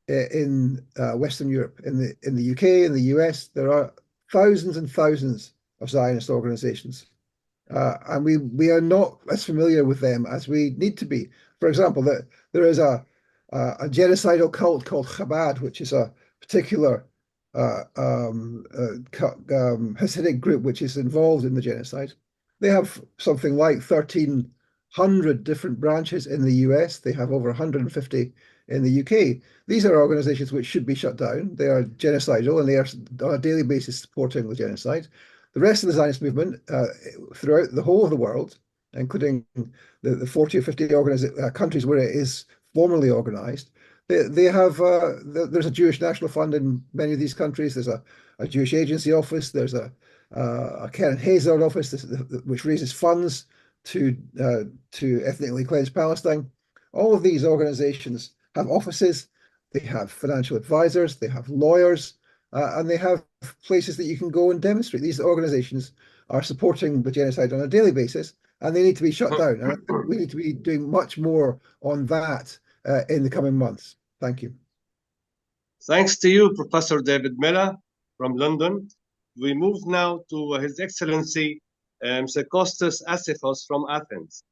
in Western Europe, in the UK, in the US. There are thousands and thousands of Zionist organizations. And we are not as familiar with them as we need to be. For example, there is a genocidal cult called Chabad, which is a particular Hasidic group which is involved in the genocide. They have something like 1,300 different branches in the US. They have over 150 in the UK. These are organizations which should be shut down. They are genocidal, and they are on a daily basis supporting the genocide. The rest of the Zionist movement throughout the whole of the world, including the 40 or 50 countries where it is formally organized, they have, there's a Jewish National Fund in many of these countries. There's a Jewish Agency Office. There's a Karen Hazard Office, which raises funds to ethnically cleanse Palestine. All of these organizations have offices. They have financial advisors. They have lawyers. And they have places that you can go and demonstrate. These organizations are supporting the genocide on a daily basis, and they need to be shut down. And I think we need to be doing much more on that in the coming months. Thank you. Thanks to you, Professor David Miller from London. We move now to His Excellency Mr. Kostas Asifos from Athens.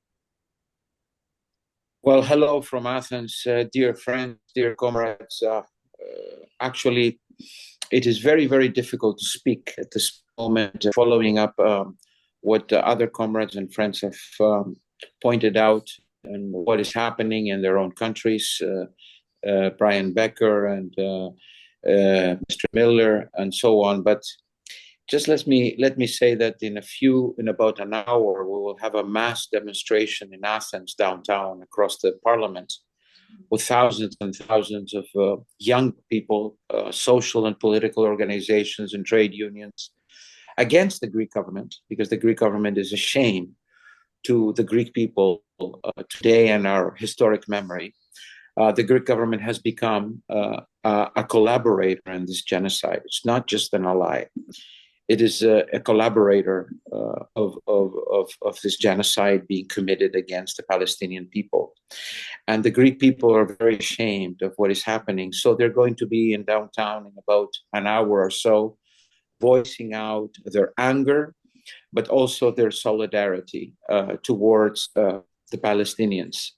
Well, hello from Athens, dear friends, dear comrades. Actually, it is very, very difficult to speak at this moment, following up what other comrades and friends have pointed out and what is happening in their own countries. Brian Becker and Mr. Miller and so on. But just let me say that in about an hour, we will have a mass demonstration in Athens downtown across the parliament, with thousands and thousands of young people, social and political organizations and trade unions against the Greek government, because the Greek government is a shame to the Greek people today and our historic memory. The Greek government has become a collaborator in this genocide. It's not just an ally. It is a collaborator of this genocide being committed against the Palestinian people. And the Greek people are very ashamed of what is happening. So they're going to be in downtown in about an hour or so, voicing out their anger, but also their solidarity towards the Palestinians.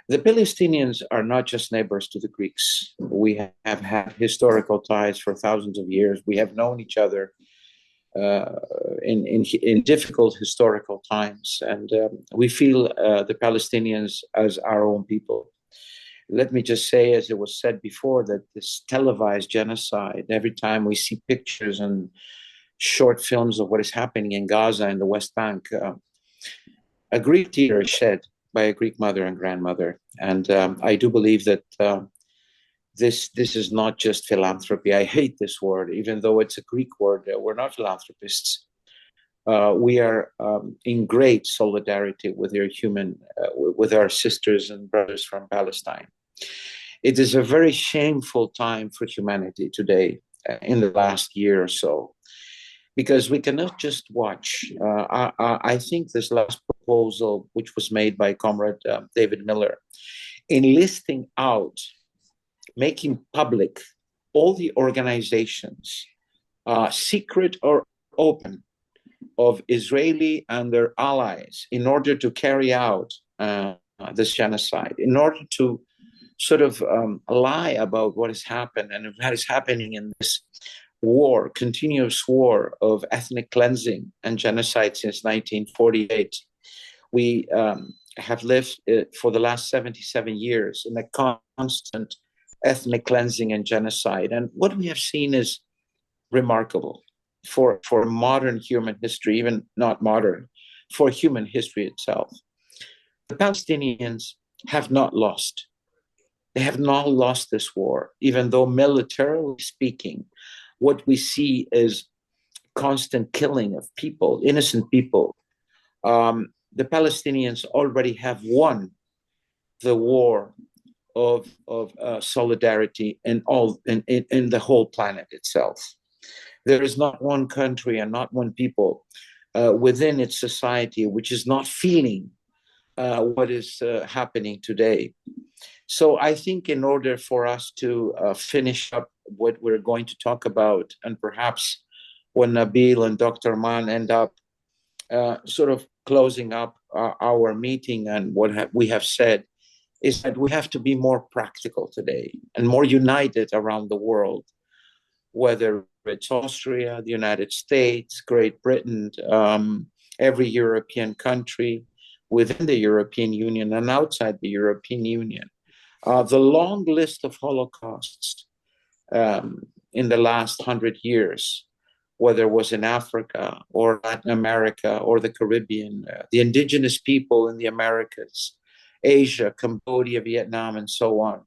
The Palestinians are not just neighbors to the Greeks. We have had historical ties for thousands of years. We have known each other in difficult historical times, and we feel the Palestinians as our own people. Let me just say, as it was said before, that this televised genocide, every time we see pictures and short films of what is happening in Gaza and the West Bank, a Greek tear is shed by a Greek mother and grandmother. And I do believe that this is not just philanthropy. I hate this word, even though it's a Greek word. We're not philanthropists. We are in great solidarity with with our sisters and brothers from Palestine. It is a very shameful time for humanity today, in the last year or so, because we cannot just watch. I think this last proposal, which was made by Comrade David Miller, in listing out, making public all the organizations, secret or open, of Israeli and their allies in order to carry out this genocide, in order to sort of lie about what has happened and what is happening in this war, continuous war of ethnic cleansing and genocide since 1948. We have lived for the last 77 years in a constant ethnic cleansing and genocide. And what we have seen is remarkable for modern human history, even not modern, for human history itself. The Palestinians have not lost. They have not lost this war, even though militarily speaking, what we see is constant killing of people, innocent people. The Palestinians already have won the war of solidarity in the whole planet itself. There is not one country and not one people within its society which is not feeling what is happening today. So I think in order for us to finish up what we're going to talk about, and perhaps when Nabil and Dr. Mann end up sort of closing up our meeting and what we have said, is that we have to be more practical today and more united around the world, whether it's Austria, the United States, Great Britain, every European country within the European Union and outside the European Union. The long list of Holocausts in the last 100 years, whether it was in Africa or Latin America or the Caribbean, the indigenous people in the Americas, Asia, Cambodia, Vietnam, and so on.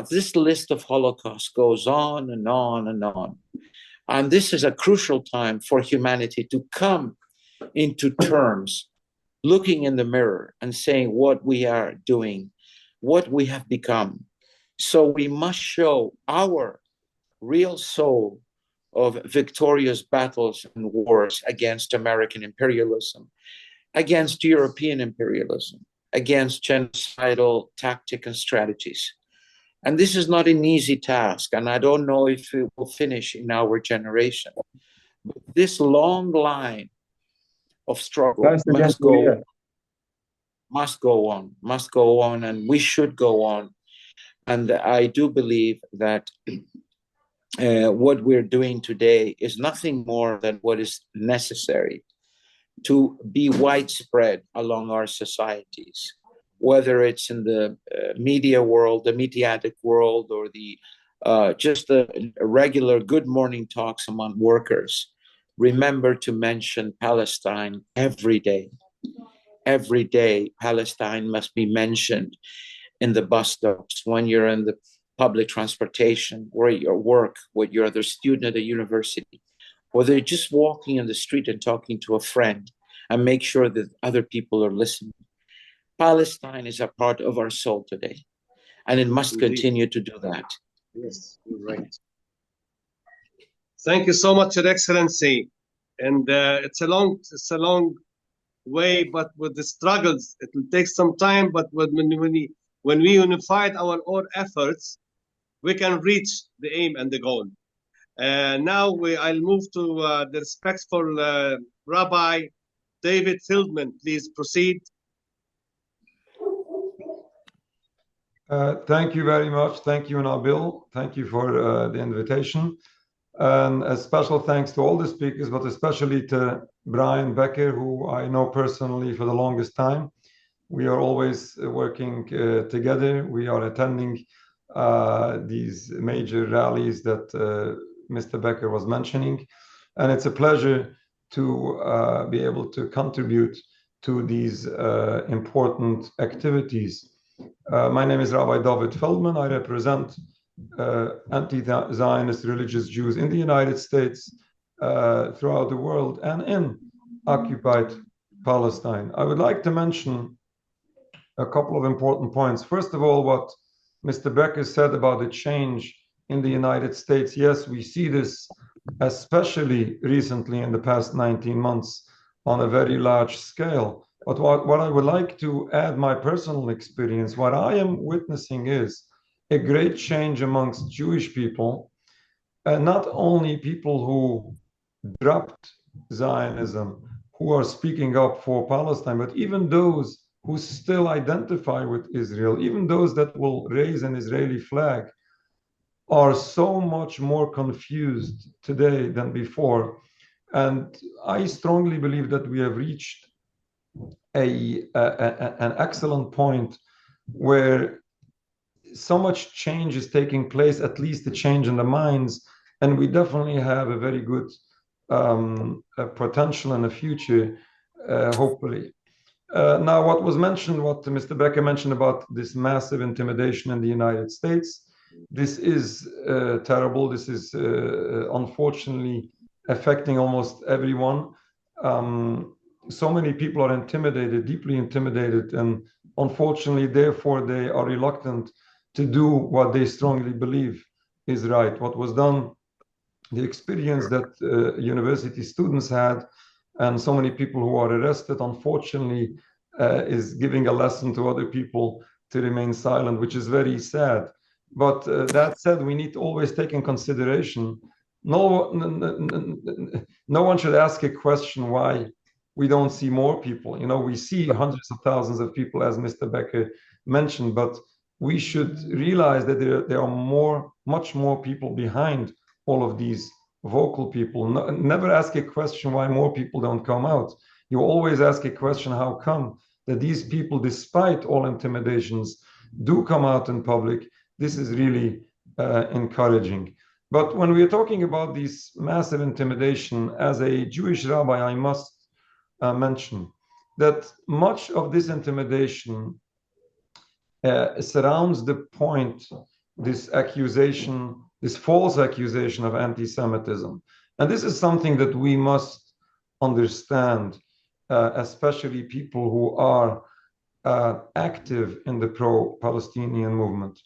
This list of Holocausts goes on and on and on. And this is a crucial time for humanity to come into terms, looking in the mirror and saying what we are doing, what we have become. So we must show our real soul of victorious battles and wars against American imperialism, against European imperialism, against genocidal tactics and strategies. And this is not an easy task, and I don't know if it will finish in our generation. But this long line of struggle must go on, and we should go on. And I do believe that what we're doing today is nothing more than what is necessary to be widespread along our societies, whether it's in the media world, the mediatic world, or the just the regular good morning talks among workers. Remember to mention Palestine every day. Every day, Palestine must be mentioned in the bus stops, when you're in the public transportation, where you work, when you're the student at a university, whether you're just walking in the street and talking to a friend, and make sure that other people are listening. Palestine is a part of our soul today, and it must continue to do that. Yes, you're right. Thank you so much, Your Excellency. And it's a long way, but with the struggles, it will take some time. But when we unified our own efforts, we can reach the aim and the goal. Now I'll move to the respectful Rabbi David Feldman. Please proceed. Thank you very much. Thank you, Nabil. Thank you for the invitation. And a special thanks to all the speakers, but especially to Brian Becker, who I know personally for the longest time. We are always working together. We are attending these major rallies that Mr. Becker was mentioning. And it's a pleasure to be able to contribute to these important activities. My name is Rabbi David Feldman. I represent anti-Zionist religious Jews in the United States, throughout the world, and in occupied Palestine. I would like to mention a couple of important points. First of all, what Mr. Becker said about the change in the United States. Yes, we see this especially recently in the past 19 months on a very large scale. But what I would like to add my personal experience, what I am witnessing is a great change amongst Jewish people, and not only people who dropped Zionism, who are speaking up for Palestine, but even those who still identify with Israel, even those that will raise an Israeli flag, are so much more confused today than before. And I strongly believe that we have reached an excellent point where so much change is taking place, at least a change in the minds, and we definitely have a very good potential in the future, hopefully. Now, what was mentioned, what Mr. Becker mentioned about this massive intimidation in the United States, this is terrible. This is unfortunately affecting almost everyone. So many people are intimidated, deeply intimidated, and unfortunately, therefore, they are reluctant to do what they strongly believe is right. What was done, the experience that university students had, and so many people who are arrested, unfortunately, is giving a lesson to other people to remain silent, which is very sad. But that said, we need to always take in consideration, no one should ask a question why we don't see more people. You know, we see hundreds of thousands of people, as Mr. Becker mentioned, but we should realize that there are much more people behind all of these vocal people. Never ask a question why more people don't come out. You always ask a question, how come that these people, despite all intimidations, do come out in public? This is really encouraging. But when we are talking about this massive intimidation, as a Jewish rabbi, I must mention that much of this intimidation surrounds the point, this accusation, this false accusation of anti-Semitism. And this is something that we must understand, especially people who are active in the pro-Palestinian movement.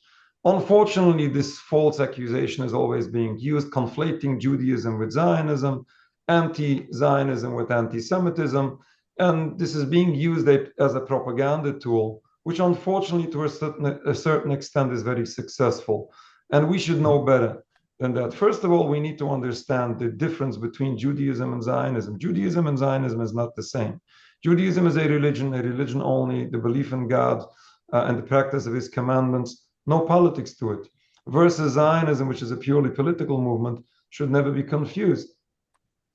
Unfortunately, this false accusation is always being used, conflating Judaism with Zionism, anti-Zionism with anti-Semitism, and this is being used as a propaganda tool, which unfortunately to a certain extent is very successful. And we should know better than that. First of all, we need to understand the difference between Judaism and Zionism. Judaism and Zionism is not the same. Judaism is a religion only, the belief in God and the practice of his commandments, no politics to it. Versus Zionism, which is a purely political movement, should never be confused.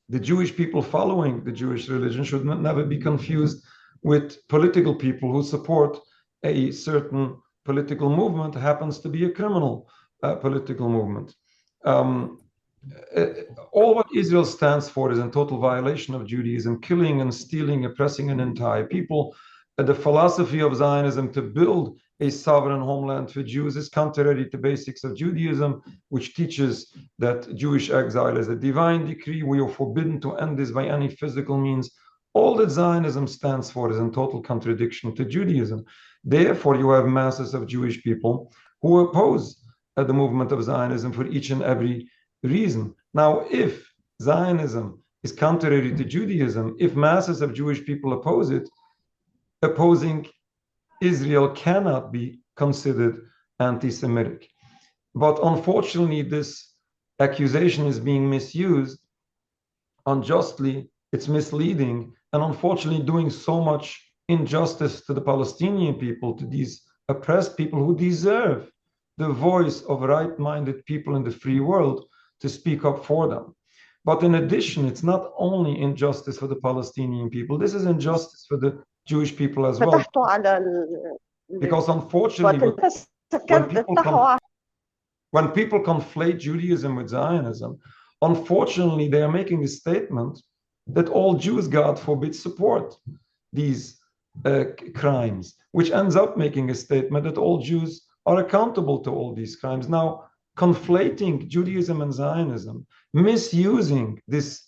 The Jewish people following the Jewish religion should never be confused with political people who support a certain political movement, happens to be a criminal political movement. All what Israel stands for is in total violation of Judaism, killing and stealing, oppressing an entire people. The philosophy of Zionism to build a sovereign homeland for Jews is contrary to basics of Judaism, which teaches that Jewish exile is a divine decree. We are forbidden to end this by any physical means. All that Zionism stands for is in total contradiction to Judaism. Therefore, you have masses of Jewish people who oppose the movement of Zionism for each and every reason. Now, if Zionism is contrary to Judaism, if masses of Jewish people oppose it, opposing Israel cannot be considered anti-Semitic. But unfortunately, this accusation is being misused unjustly. It's misleading, and unfortunately doing so much injustice to the Palestinian people, to these oppressed people who deserve the voice of right-minded people in the free world to speak up for them. But in addition, it's not only injustice for the Palestinian people, this is injustice for the Jewish people as well. Because unfortunately, when people conflate Judaism with Zionism, unfortunately, they are making a statement that all Jews, God forbid, support these crimes, which ends up making a statement that all Jews are accountable to all these crimes. Now, conflating Judaism and Zionism, misusing this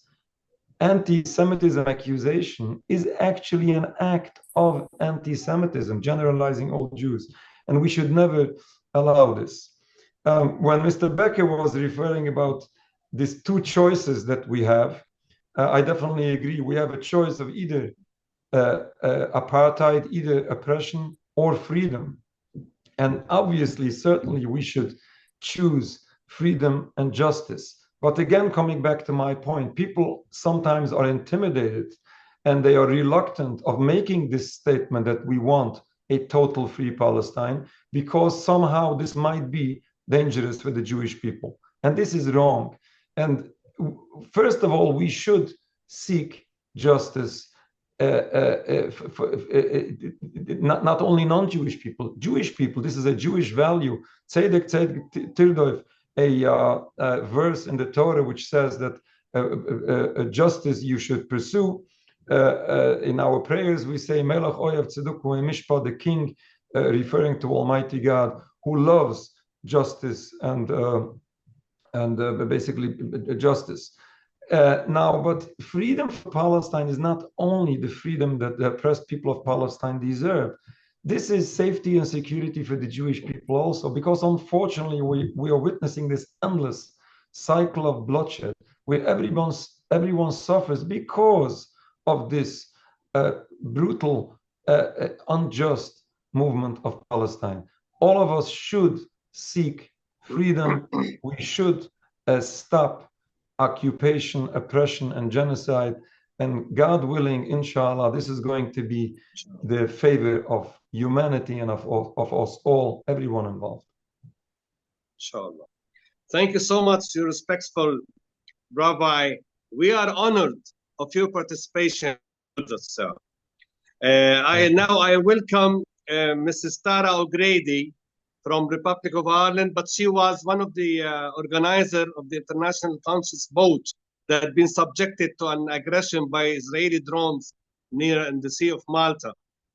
anti-Semitism accusation is actually an act of anti-Semitism, generalizing all Jews. And we should never allow this. When Mr. Becker was referring about these two choices that we have, I definitely agree. We have a choice of either apartheid, either oppression or freedom. And obviously, certainly, we should choose freedom and justice. But again, coming back to my point, people sometimes are intimidated and they are reluctant of making this statement that we want a total free Palestine because somehow this might be dangerous for the Jewish people. And this is wrong. And first of all, we should seek justice, not only non-Jewish people, Jewish people. This is a Jewish value. Tzedek Tirdof, a verse in the Torah which says that justice you should pursue. In our prayers, we say, Melech Oyav Tzeduk Mishpah, the king, referring to Almighty God, who loves justice and basically justice. Now, but freedom for Palestine is not only the freedom that the oppressed people of Palestine deserve. This is safety and security for the Jewish people also, because unfortunately we are witnessing this endless cycle of bloodshed where everyone suffers because of this brutal, unjust movement of Palestine. All of us should seek freedom. We should stop occupation, oppression, and genocide. And God willing, inshallah, this is going to be the favor of humanity and of us all, everyone involved. Inshallah. Thank you so much, your respectful Rabbi. We are honored of your participation, sir. I welcome Mrs. Tara O'Grady from Republic of Ireland, but she was one of the organizers of the International Council's vote that had been subjected to an aggression by Israeli drones near in the Sea of Malta.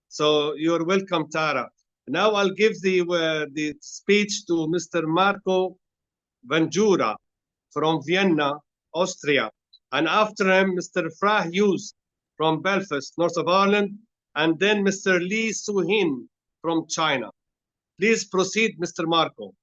So you're welcome, Tara. Now I'll give the speech to Mr. Marco Vanjura from Vienna, Austria. And after him, Mr. Frah Hughes from Belfast, North of Ireland, and then Mr. Li Suhin from China. Please proceed, Mr. Marco.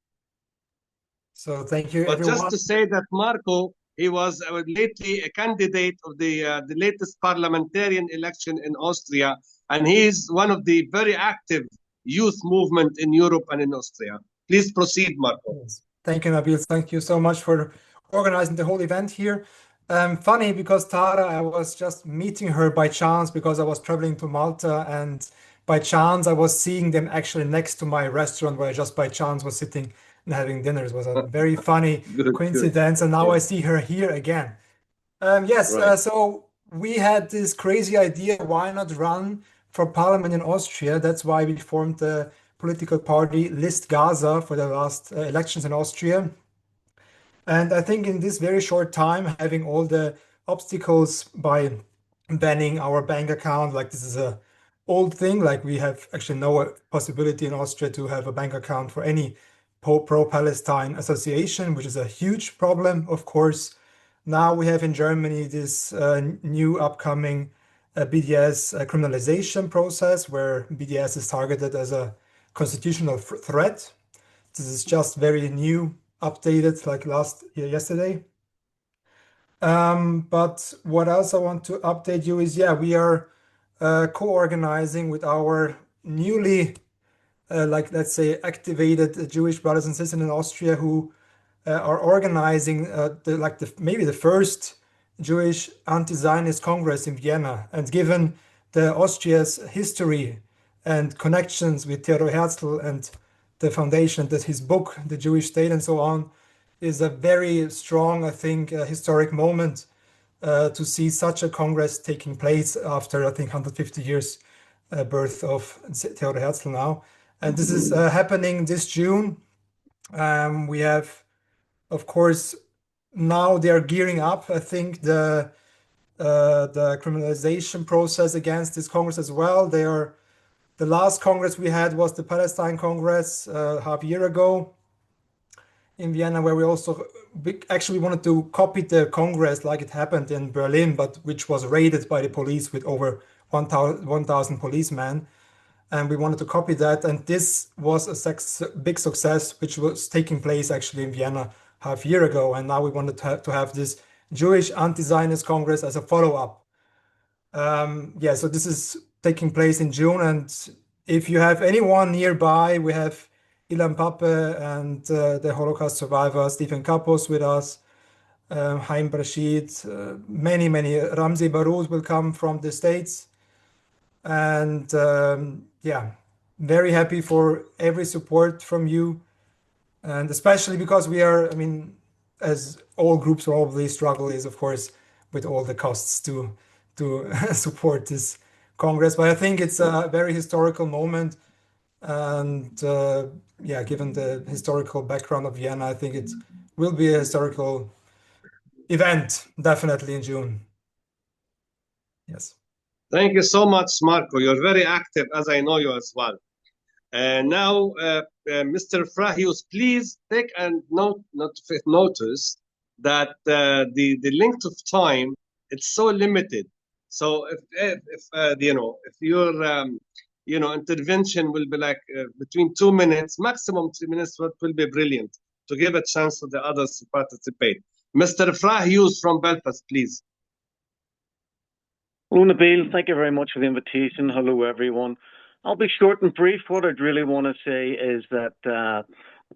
So thank you, but everyone. Just to say that Marco, he was lately a candidate of the latest parliamentarian election in Austria, and he is one of the very active youth movement in Europe and in Austria. Please proceed, Marco. Yes. Thank you, Nabil. Thank you so much for organizing the whole event here. Funny, because Tara, I was just meeting her by chance because I was traveling to Malta, and by chance I was seeing them actually next to my restaurant where I just by chance was sitting and having dinner. It was a very funny coincidence, and now I see her here again. Yes, right. So we had this crazy idea, why not run for parliament in Austria? That's why we formed the political party List Gaza for the last elections in Austria. And I think in this very short time, having all the obstacles by banning our bank account, like this is a old thing, like we have actually no possibility in Austria to have a bank account for any pro-Palestine association, which is a huge problem, of course. Now we have in Germany this new upcoming BDS criminalization process, where BDS is targeted as a constitutional threat. This is just very new, updated like yesterday. But what else I want to update you is, yeah, we are co-organizing with our newly, let's say, activated Jewish brothers and sisters in Austria, who are organizing maybe the first Jewish anti-Zionist Congress in Vienna. And given the Austria's history and connections with Theodor Herzl and the foundation, that his book, The Jewish State and so on, is a very strong, I think, historic moment to see such a Congress taking place after, I think, 150 years birth of Theodor Herzl now. And this is happening this June. We have, of course, now they are gearing up, I think, the criminalization process against this Congress as well. The last Congress we had was the Palestine Congress half a year ago in Vienna, where we also actually wanted to copy the Congress like it happened in Berlin, but which was raided by the police with over 1,000 policemen. And we wanted to copy that. And this was a big success, which was taking place actually in Vienna half a year ago. And now we wanted to have this Jewish anti-Zionist Congress as a follow-up. Yeah, so this is taking place in June. And if you have anyone nearby, we have Ilan Pape and the Holocaust survivor Stephen Kapos with us, Haim Rashid, many, Ramzi Barouz will come from the States. And yeah, very happy for every support from you. And especially because we are, I mean, as all groups probably struggle is, of course, with all the costs to support this Congress. But I think it's a very historical moment. And yeah, given the historical background of Vienna, I think it will be a historical event, definitely in June. Yes. Thank you so much, Marco. You're very active, as I know you as well. Now, Mr. Frah Hughes, please take notice that the length of time, it's so limited. So if your intervention will be like between 2 minutes, maximum 3 minutes, what will be brilliant to give a chance to the others to participate. Mr. Hughes from Belfast, please. Hello, Nabil. Thank you very much for the invitation. Hello, everyone. I'll be short and brief. What I'd really want to say is that the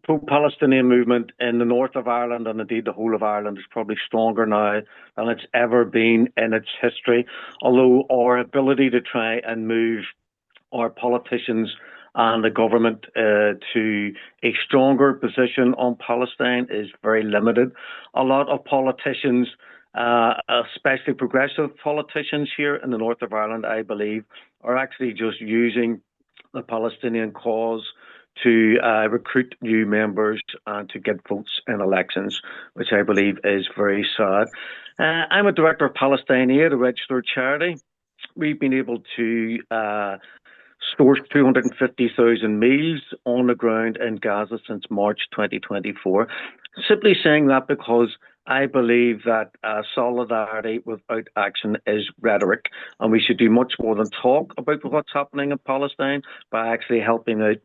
pro-Palestinian movement in the north of Ireland, and indeed the whole of Ireland, is probably stronger now than it's ever been in its history. Although our ability to try and move our politicians and the government to a stronger position on Palestine is very limited. A lot of politicians, especially progressive politicians here in the north of Ireland, I believe, are actually just using the Palestinian cause to recruit new members and to get votes in elections, which I believe is very sad. I'm a director of Palestine Aid, a registered charity. We've been able to source 250,000 meals on the ground in Gaza since March 2024. Simply saying that because I believe that solidarity without action is rhetoric, and we should do much more than talk about what's happening in Palestine by actually helping out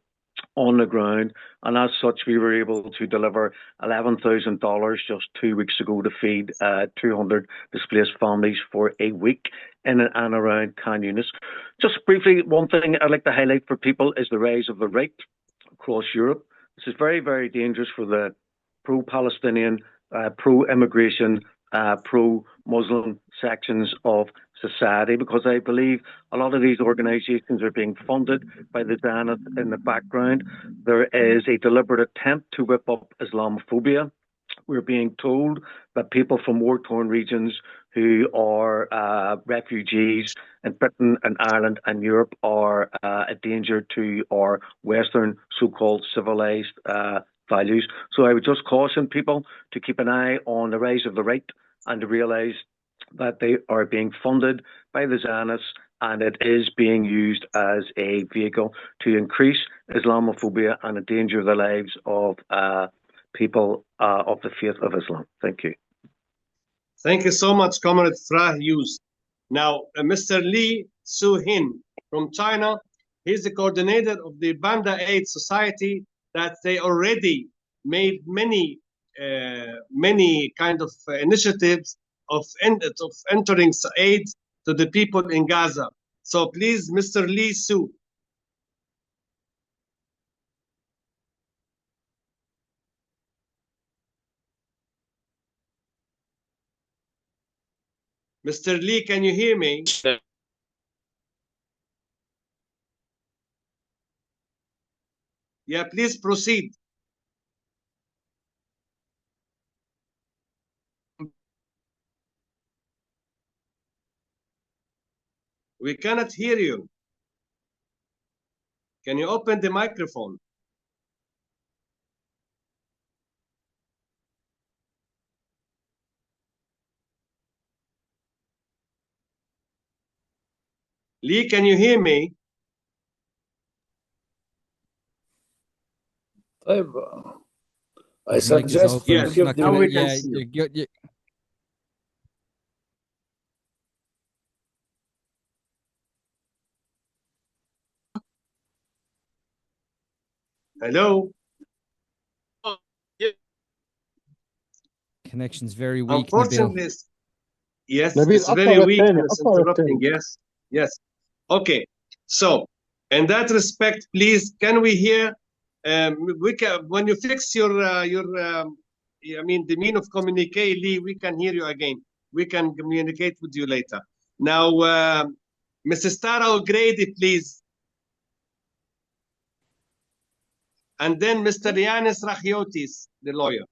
on the ground. And as such, we were able to deliver $11,000 just 2 weeks ago to feed 200 displaced families for a week in and around Khan Yunis. Just briefly, one thing I'd like to highlight for people is the rise of the right across Europe. This is very, very dangerous for the pro-Palestinian, pro-immigration, pro-Muslim sections of society, because I believe a lot of these organizations are being funded by the Zionists in the background. There is a deliberate attempt to whip up Islamophobia. We're being told that people from war-torn regions who are refugees in Britain and Ireland and Europe are a danger to our Western so-called civilized values. So I would just caution people to keep an eye on the rise of the right and to realise that they are being funded by the Zionists, and it is being used as a vehicle to increase Islamophobia and endanger the lives of people of the faith of Islam. Thank you. Thank you so much, Comrade Hughes. Now, Mr. Lee Su-hin from China, he's the coordinator of the Banda Aid Society, that they already made many kind of initiatives of entering aid to the people in Gaza. So please, Mr. Lee Su. Mr. Lee, can you hear me? Yeah, please proceed. We cannot hear you. Can you open the microphone? Lee, can you hear me? I suggest yes, give now we can yeah, see you. Hello? Connection's very weak. Unfortunately, Nabil. yes, Nabil, it's very weak and it's interrupting. Yes, yes. Okay, so in that respect, please, can we hear? We can, when you fix your I mean, the mean of communicate, Lee, we can hear you again. We can communicate with you later. Now, Mrs. Tara O'Grady, please. And then Mr. Yanis Rachiotis, the lawyer.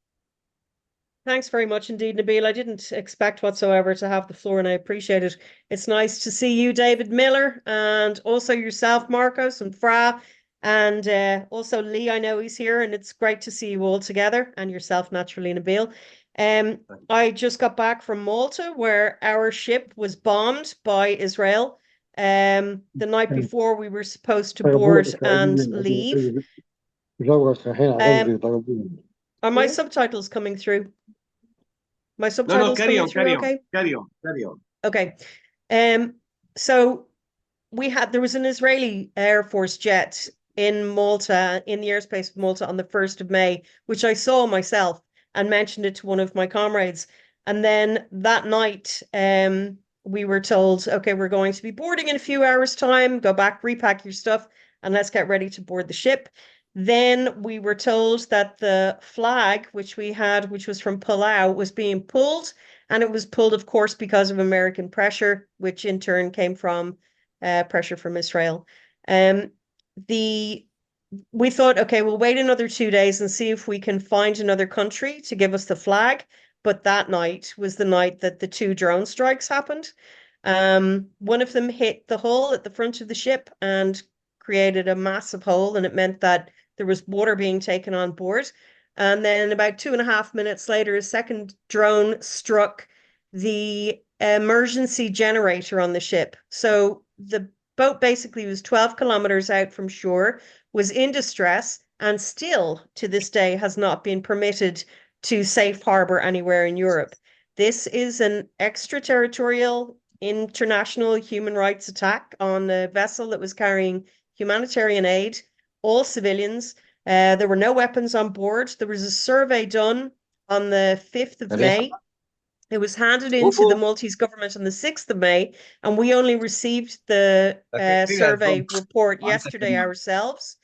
Thanks very much indeed, Nabil. I didn't expect whatsoever to have the floor, and I appreciate it. It's nice to see you, David Miller, and also yourself, Marcos and Fra, and also Lee. I know he's here, and it's great to see you all together, and yourself, naturally, Nabil. I just got back from Malta, where our ship was bombed by Israel. The night before we were supposed to board and leave. Are my subtitles coming through? My subtitles coming through okay? Carry on. Okay. So there was an Israeli Air Force jet in Malta, in the airspace of Malta on the 1st of May, which I saw myself and mentioned it to one of my comrades. And then that night, we were told, okay, we're going to be boarding in a few hours' time, go back, repack your stuff, and let's get ready to board the ship. Then we were told that the flag, which we had, which was from Palau, was being pulled, and it was pulled, of course, because of American pressure, which in turn came from pressure from Israel. We thought, okay, we'll wait another 2 days and see if we can find another country to give us the flag. But that night was the night that the 2 drone strikes happened. One of them hit the hull at the front of the ship and created a massive hole, and it meant that there was water being taken on board. And then about 2.5 minutes later, a second drone struck the emergency generator on the ship. So the boat basically was 12 kilometers out from shore, was in distress, and still to this day has not been permitted to safe harbor anywhere in Europe. This is an extraterritorial international human rights attack on a vessel that was carrying humanitarian aid, all civilians. There were no weapons on board. There was a survey done on the 5th of May. It was handed into the Maltese government on the 6th of May, and we only received the survey report yesterday ourselves.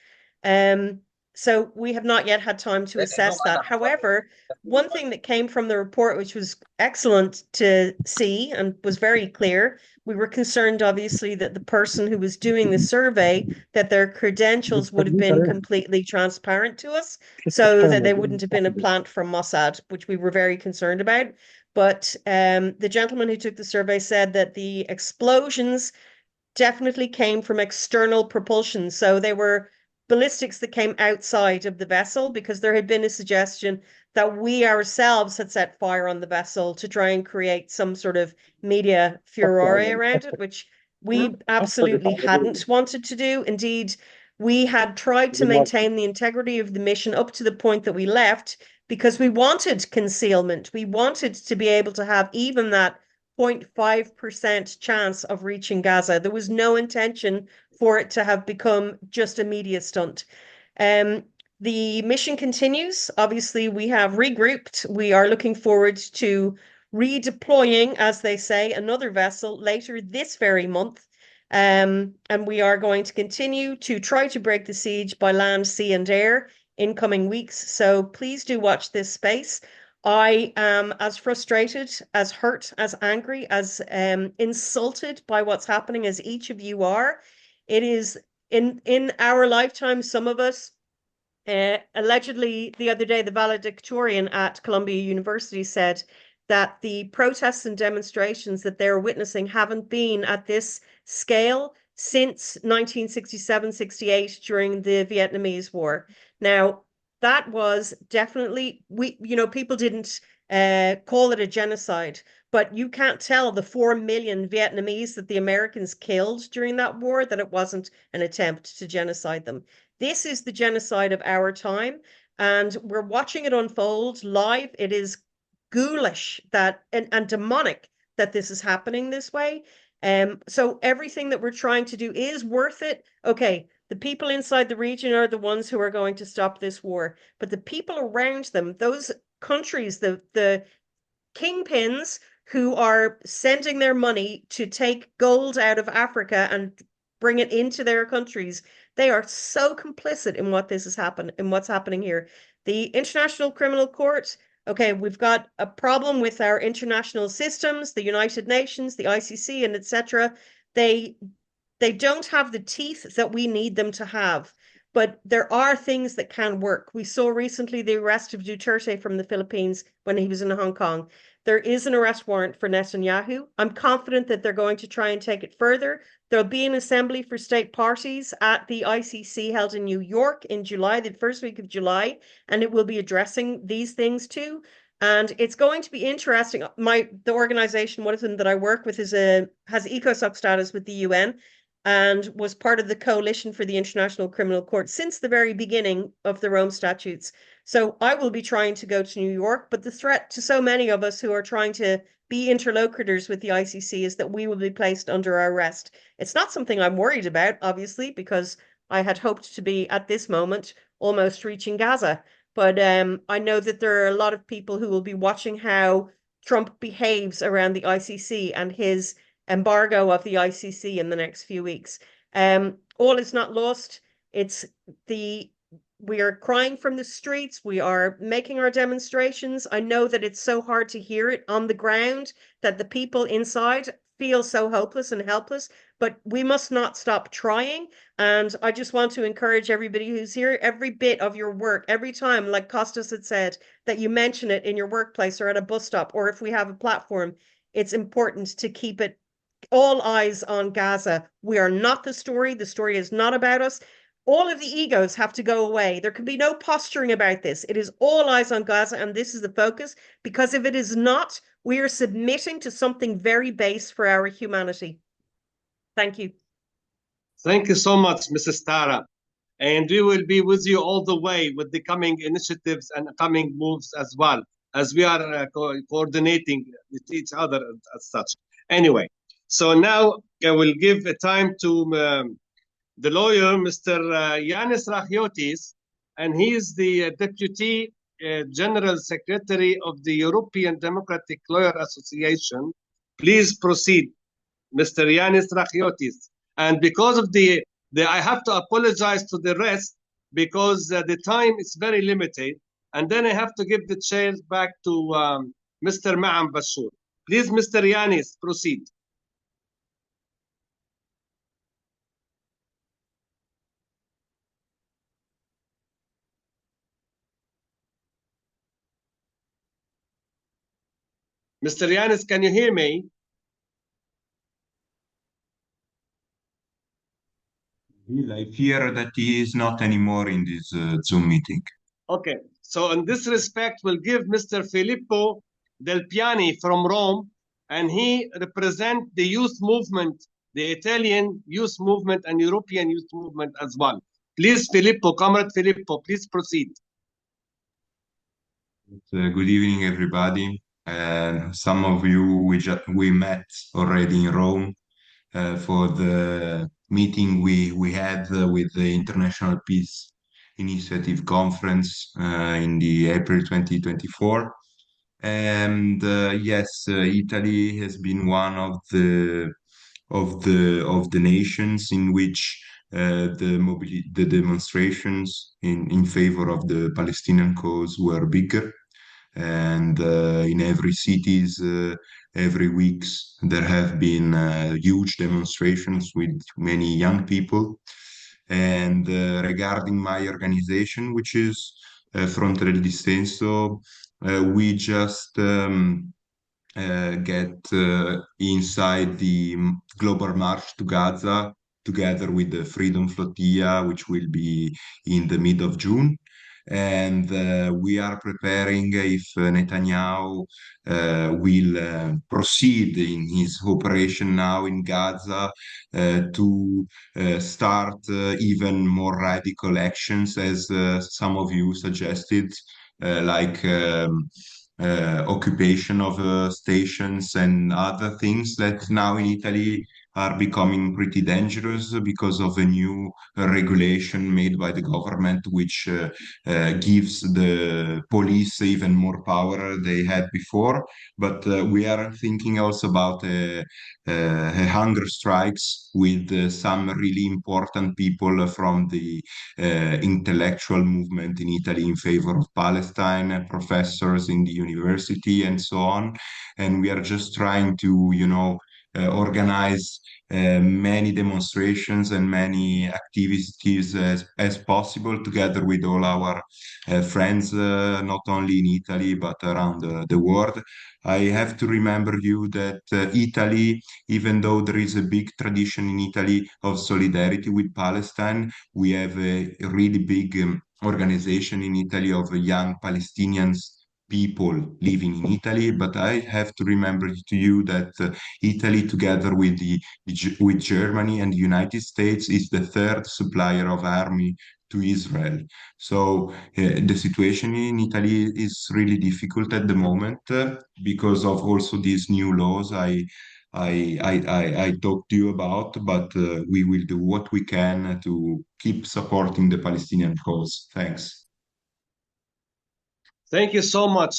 So we have not yet had time to assess that. However, one thing that came from the report, which was excellent to see and was very clear, we were concerned, obviously, that the person who was doing the survey, that their credentials would have been completely transparent to us, so that they wouldn't have been a plant from Mossad, which we were very concerned about. But the gentleman who took the survey said that the explosions definitely came from external propulsion. So they were ballistics that came outside of the vessel, because there had been a suggestion that we ourselves had set fire on the vessel to try and create some sort of media furore around it, which we absolutely hadn't wanted to do. Indeed, we had tried to maintain the integrity of the mission up to the point that we left, because we wanted concealment. We wanted to be able to have even that 0.5% chance of reaching Gaza. There was no intention for it to have become just a media stunt. The mission continues. Obviously, we have regrouped. We are looking forward to redeploying, as they say, another vessel later this very month. And we are going to continue to try to break the siege by land, sea, and air in coming weeks. So please do watch this space. I am as frustrated, as hurt, as angry, as insulted by what's happening as each of you are. It is in our lifetime, some of us, allegedly the other day, the valedictorian at Columbia University said that the protests and demonstrations that they're witnessing haven't been at this scale since 1967-68 during the Vietnamese War. Now, that was definitely, people didn't call it a genocide, but you can't tell the 4 million Vietnamese that the Americans killed during that war that it wasn't an attempt to genocide them. This is the genocide of our time, and we're watching it unfold live. It is ghoulish and demonic that this is happening this way. So everything that we're trying to do is worth it. Okay, the people inside the region are the ones who are going to stop this war, but the people around them, those countries, the kingpins who are sending their money to take gold out of Africa and bring it into their countries, they are so complicit in what what's happening here. The International Criminal Court, okay, we've got a problem with our international systems, the United Nations, the ICC, and etc. They don't have the teeth that we need them to have, but there are things that can work. We saw recently the arrest of Duterte from the Philippines when he was in Hong Kong. There is an arrest warrant for Netanyahu. I'm confident that they're going to try and take it further. There'll be an assembly for state parties at the ICC held in New York in July, the first week of July, and it will be addressing these things too. And it's going to be interesting. The organization, one of them that I work with, has ECOSOC status with the UN, and was part of the coalition for the International Criminal Court since the very beginning of the Rome Statutes. So I will be trying to go to New York, but the threat to so many of us who are trying to be interlocutors with the ICC is that we will be placed under arrest. It's not something I'm worried about, obviously, because I had hoped to be at this moment almost reaching Gaza. But I know that there are a lot of people who will be watching how Trump behaves around the ICC and his embargo of the ICC in the next few weeks. All is not lost. We are crying from the streets. We are making our demonstrations. I know that it's so hard to hear it on the ground, that the people inside feel so hopeless and helpless, but we must not stop trying. And I just want to encourage everybody who's here, every bit of your work, every time, like Costas had said, that you mention it in your workplace or at a bus stop, or if we have a platform, it's important to keep it all eyes on Gaza. We are not the story. The story is not about us. All of the egos have to go away. There can be no posturing about this. It is all eyes on Gaza, and this is the focus, because if it is not, we are submitting to something very base for our humanity. Thank you. Thank you so much, Mrs. Tara. And we will be with you all the way with the coming initiatives and coming moves as well, as we are coordinating with each other as such. Anyway, so now I will give a time to the lawyer, Mr. Yanis Rachiotis, and he is the Deputy General Secretary of the European Democratic Lawyer Association. Please proceed, Mr. Yanis Rachiotis. And because of I have to apologize to the rest because the time is very limited. And then I have to give the chair back to Mr. Ma'am Bashur. Please, Mr. Yanis, proceed. Mr. Yanis, can you hear me? I fear that he is not anymore in this Zoom meeting. Okay, so in this respect, we'll give Mr. Filippo Del Piani from Rome, and he represents the youth movement, the Italian youth movement and European youth movement as well. Please, Filippo, Comrade Filippo, please proceed. Good evening, everybody. Some of you we met already in Rome for the meeting we had with the International Peace Initiative Conference in the April 2024. And yes, Italy has been one of the nations in which the demonstrations in favor of the Palestinian cause were bigger. And in every cities, every weeks, there have been huge demonstrations with many young people. And regarding my organization, which is Fronte del Dissenso, we just get inside the Global March to Gaza together with the Freedom Flotilla, which will be in the mid of June. And we are preparing if Netanyahu will proceed in his operation now in Gaza to start even more radical actions, as some of you suggested, like occupation of stations and other things that now in Italy are becoming pretty dangerous because of a new regulation made by the government, which gives the police even more power they had before. But we are thinking also about hunger strikes with some really important people from the intellectual movement in Italy in favor of Palestine, professors in the university and so on. And we are just trying to, organize many demonstrations and many activities as possible together with all our friends, not only in Italy, but around the world. I have to remember you that Italy, even though there is a big tradition in Italy of solidarity with Palestine, we have a really big organization in Italy of young Palestinians people living in Italy. But I have to remember to you that Italy, together with Germany and the United States, is the third supplier of army to Israel. So the situation in Italy is really difficult at the moment because of also these new laws I talked to you about, but we will do what we can to keep supporting the Palestinian cause. Thanks. Thank you so much,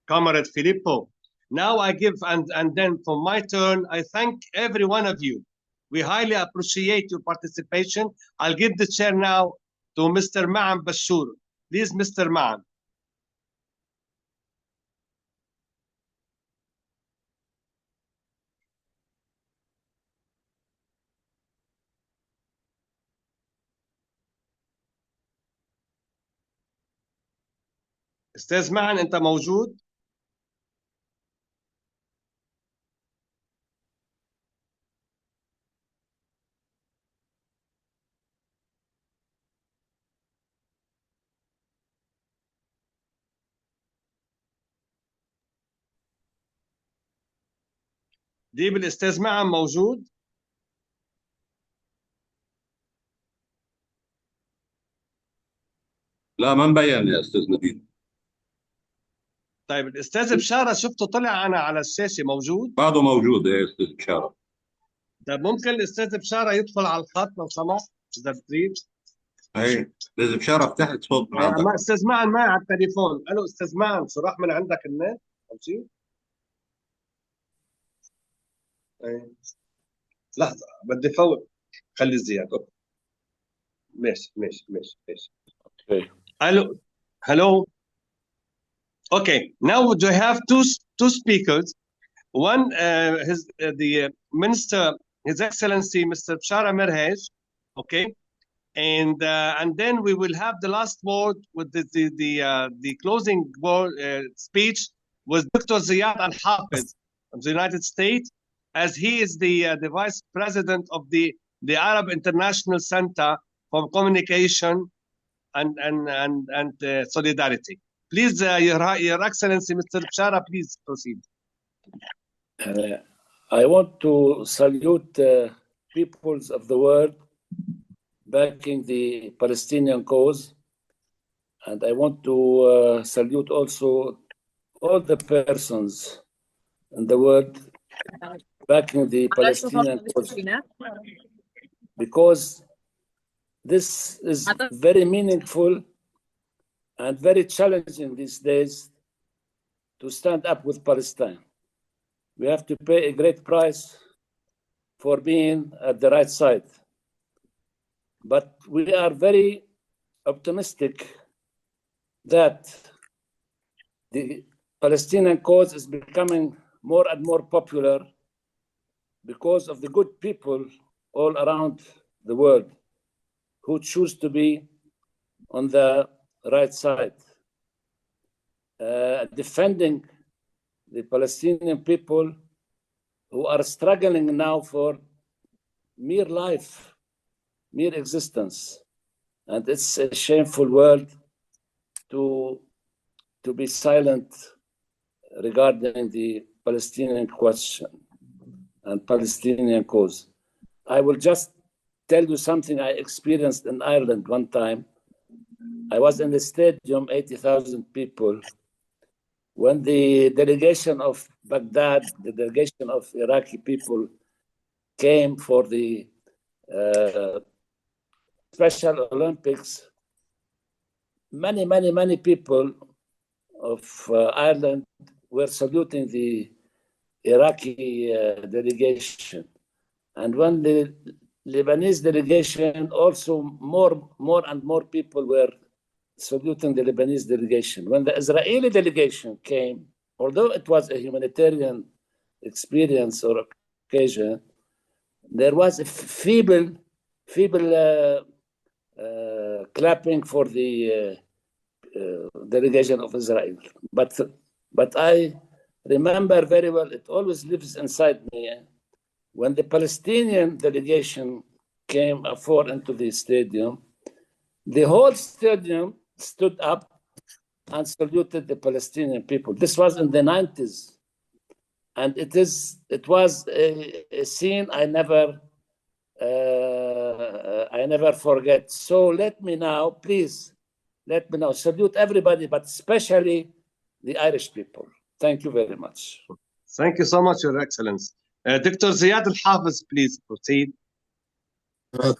Comrade Filippo. Now I give, and then for my turn, I thank every one of you. We highly appreciate your participation. I'll give the chair now to Mr. Ma'am Bashur. Please, Mr. Ma'am. استاذ معن انت موجود؟ ديب الاستاذ معن موجود؟ لا ما مبين يا استاذ نبيل. طيب الاستاذ بشاره شفته طلع انا على الشاشه موجود؟ بعده موجود يا استاذ بشاره. طيب ممكن الاستاذ بشاره يدخل على الخط لو سمحت اذا بتريد؟ اي استاذ بشاره افتحت صوت من عندك. استاذ معن معي على التليفون. الو استاذ معن شو راح من عندك النت؟ ماشي؟ اي لحظه بدي فوت خلي زياد. ماشي. Hello. Okay, now we have two speakers. One, the Minister, His Excellency, Mr. Bshara Merhej, okay, and then we will have the last word with the closing word, speech with Dr. Ziad Al-Hafiz of the United States, as he is the Vice President of the Arab International Center for Communication and Solidarity. Please, Your Excellency, Mr. Bshara, please proceed. I want to salute peoples of the world backing the Palestinian cause, and I want to salute also all the persons in the world backing the Palestinian cause, because this is very meaningful and very challenging these days to stand up with Palestine. We have to pay a great price for being at the right side. But we are very optimistic that the Palestinian cause is becoming more and more popular because of the good people all around the world who choose to be on the right side, defending the Palestinian people who are struggling now for mere life, mere existence. And it's a shameful world to be silent regarding the Palestinian question and Palestinian cause. I will just tell you something I experienced in Ireland one time. I was in the stadium, 80,000 people, when the delegation of Baghdad, the delegation of Iraqi people came for the Special Olympics. Many people of Ireland were saluting the Iraqi delegation. And when the Lebanese delegation, also more and more people were saluting the Lebanese delegation. When the Israeli delegation came, although it was a humanitarian experience or occasion, there was a feeble clapping for the delegation of Israel. But I remember very well, it always lives inside me. When the Palestinian delegation came into the stadium, the whole stadium stood up and saluted the Palestinian people. This was in the 90s. And it was a scene I I never forget. So let me now, please, let me now salute everybody, but especially the Irish people. Thank you very much. Thank you so much, Your Excellency. Dr. Ziad Al-Hafiz, please proceed.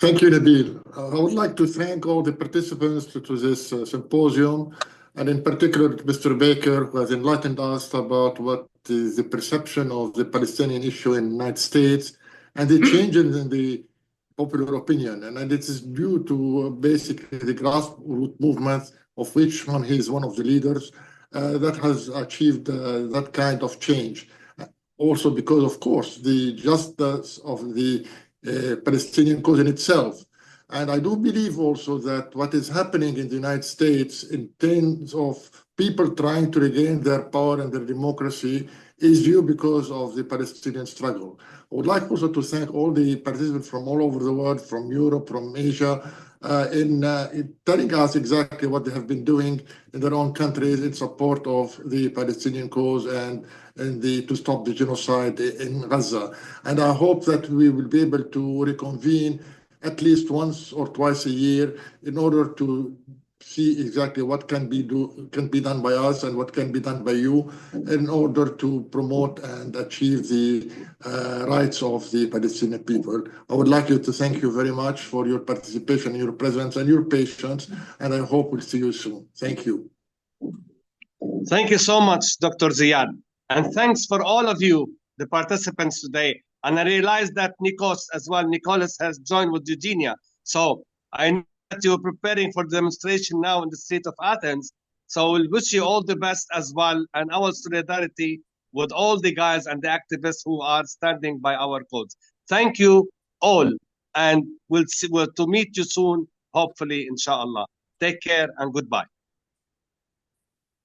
Thank you, Nabil. I would like to thank all the participants to this symposium, and in particular Mr. Beyker, who has enlightened us about what is the perception of the Palestinian issue in the United States and the changes in the popular opinion. And it is due to basically the grassroots movement, of which he is one of the leaders, that has achieved that kind of change. Also because, of course, the justice of the Palestinian cause in itself. And I do believe also that what is happening in the United States in terms of people trying to regain their power and their democracy is due because of the Palestinian struggle. I would like also to thank all the participants from all over the world, from Europe, from Asia, in telling us exactly what they have been doing in their own countries in support of the Palestinian cause and to stop the genocide in Gaza. And I hope that we will be able to reconvene at least once or twice a year in order to see exactly what can be done by us and what can be done by you in order to promote and achieve the rights of the Palestinian people. I would like to thank you very much for your participation, your presence, and your patience, and I hope we'll see you soon. Thank you. Thank you so much, Dr. Ziad. And thanks for all of you, the participants today. And I realize that Nicholas has joined with Eugenia. So I know that you're preparing for the demonstration now in the street of Athens. So we'll wish you all the best as well, and our solidarity with all the guys and the activists who are standing by our cause. Thank you all, and we'll to meet you soon, hopefully, inshallah. Take care and goodbye.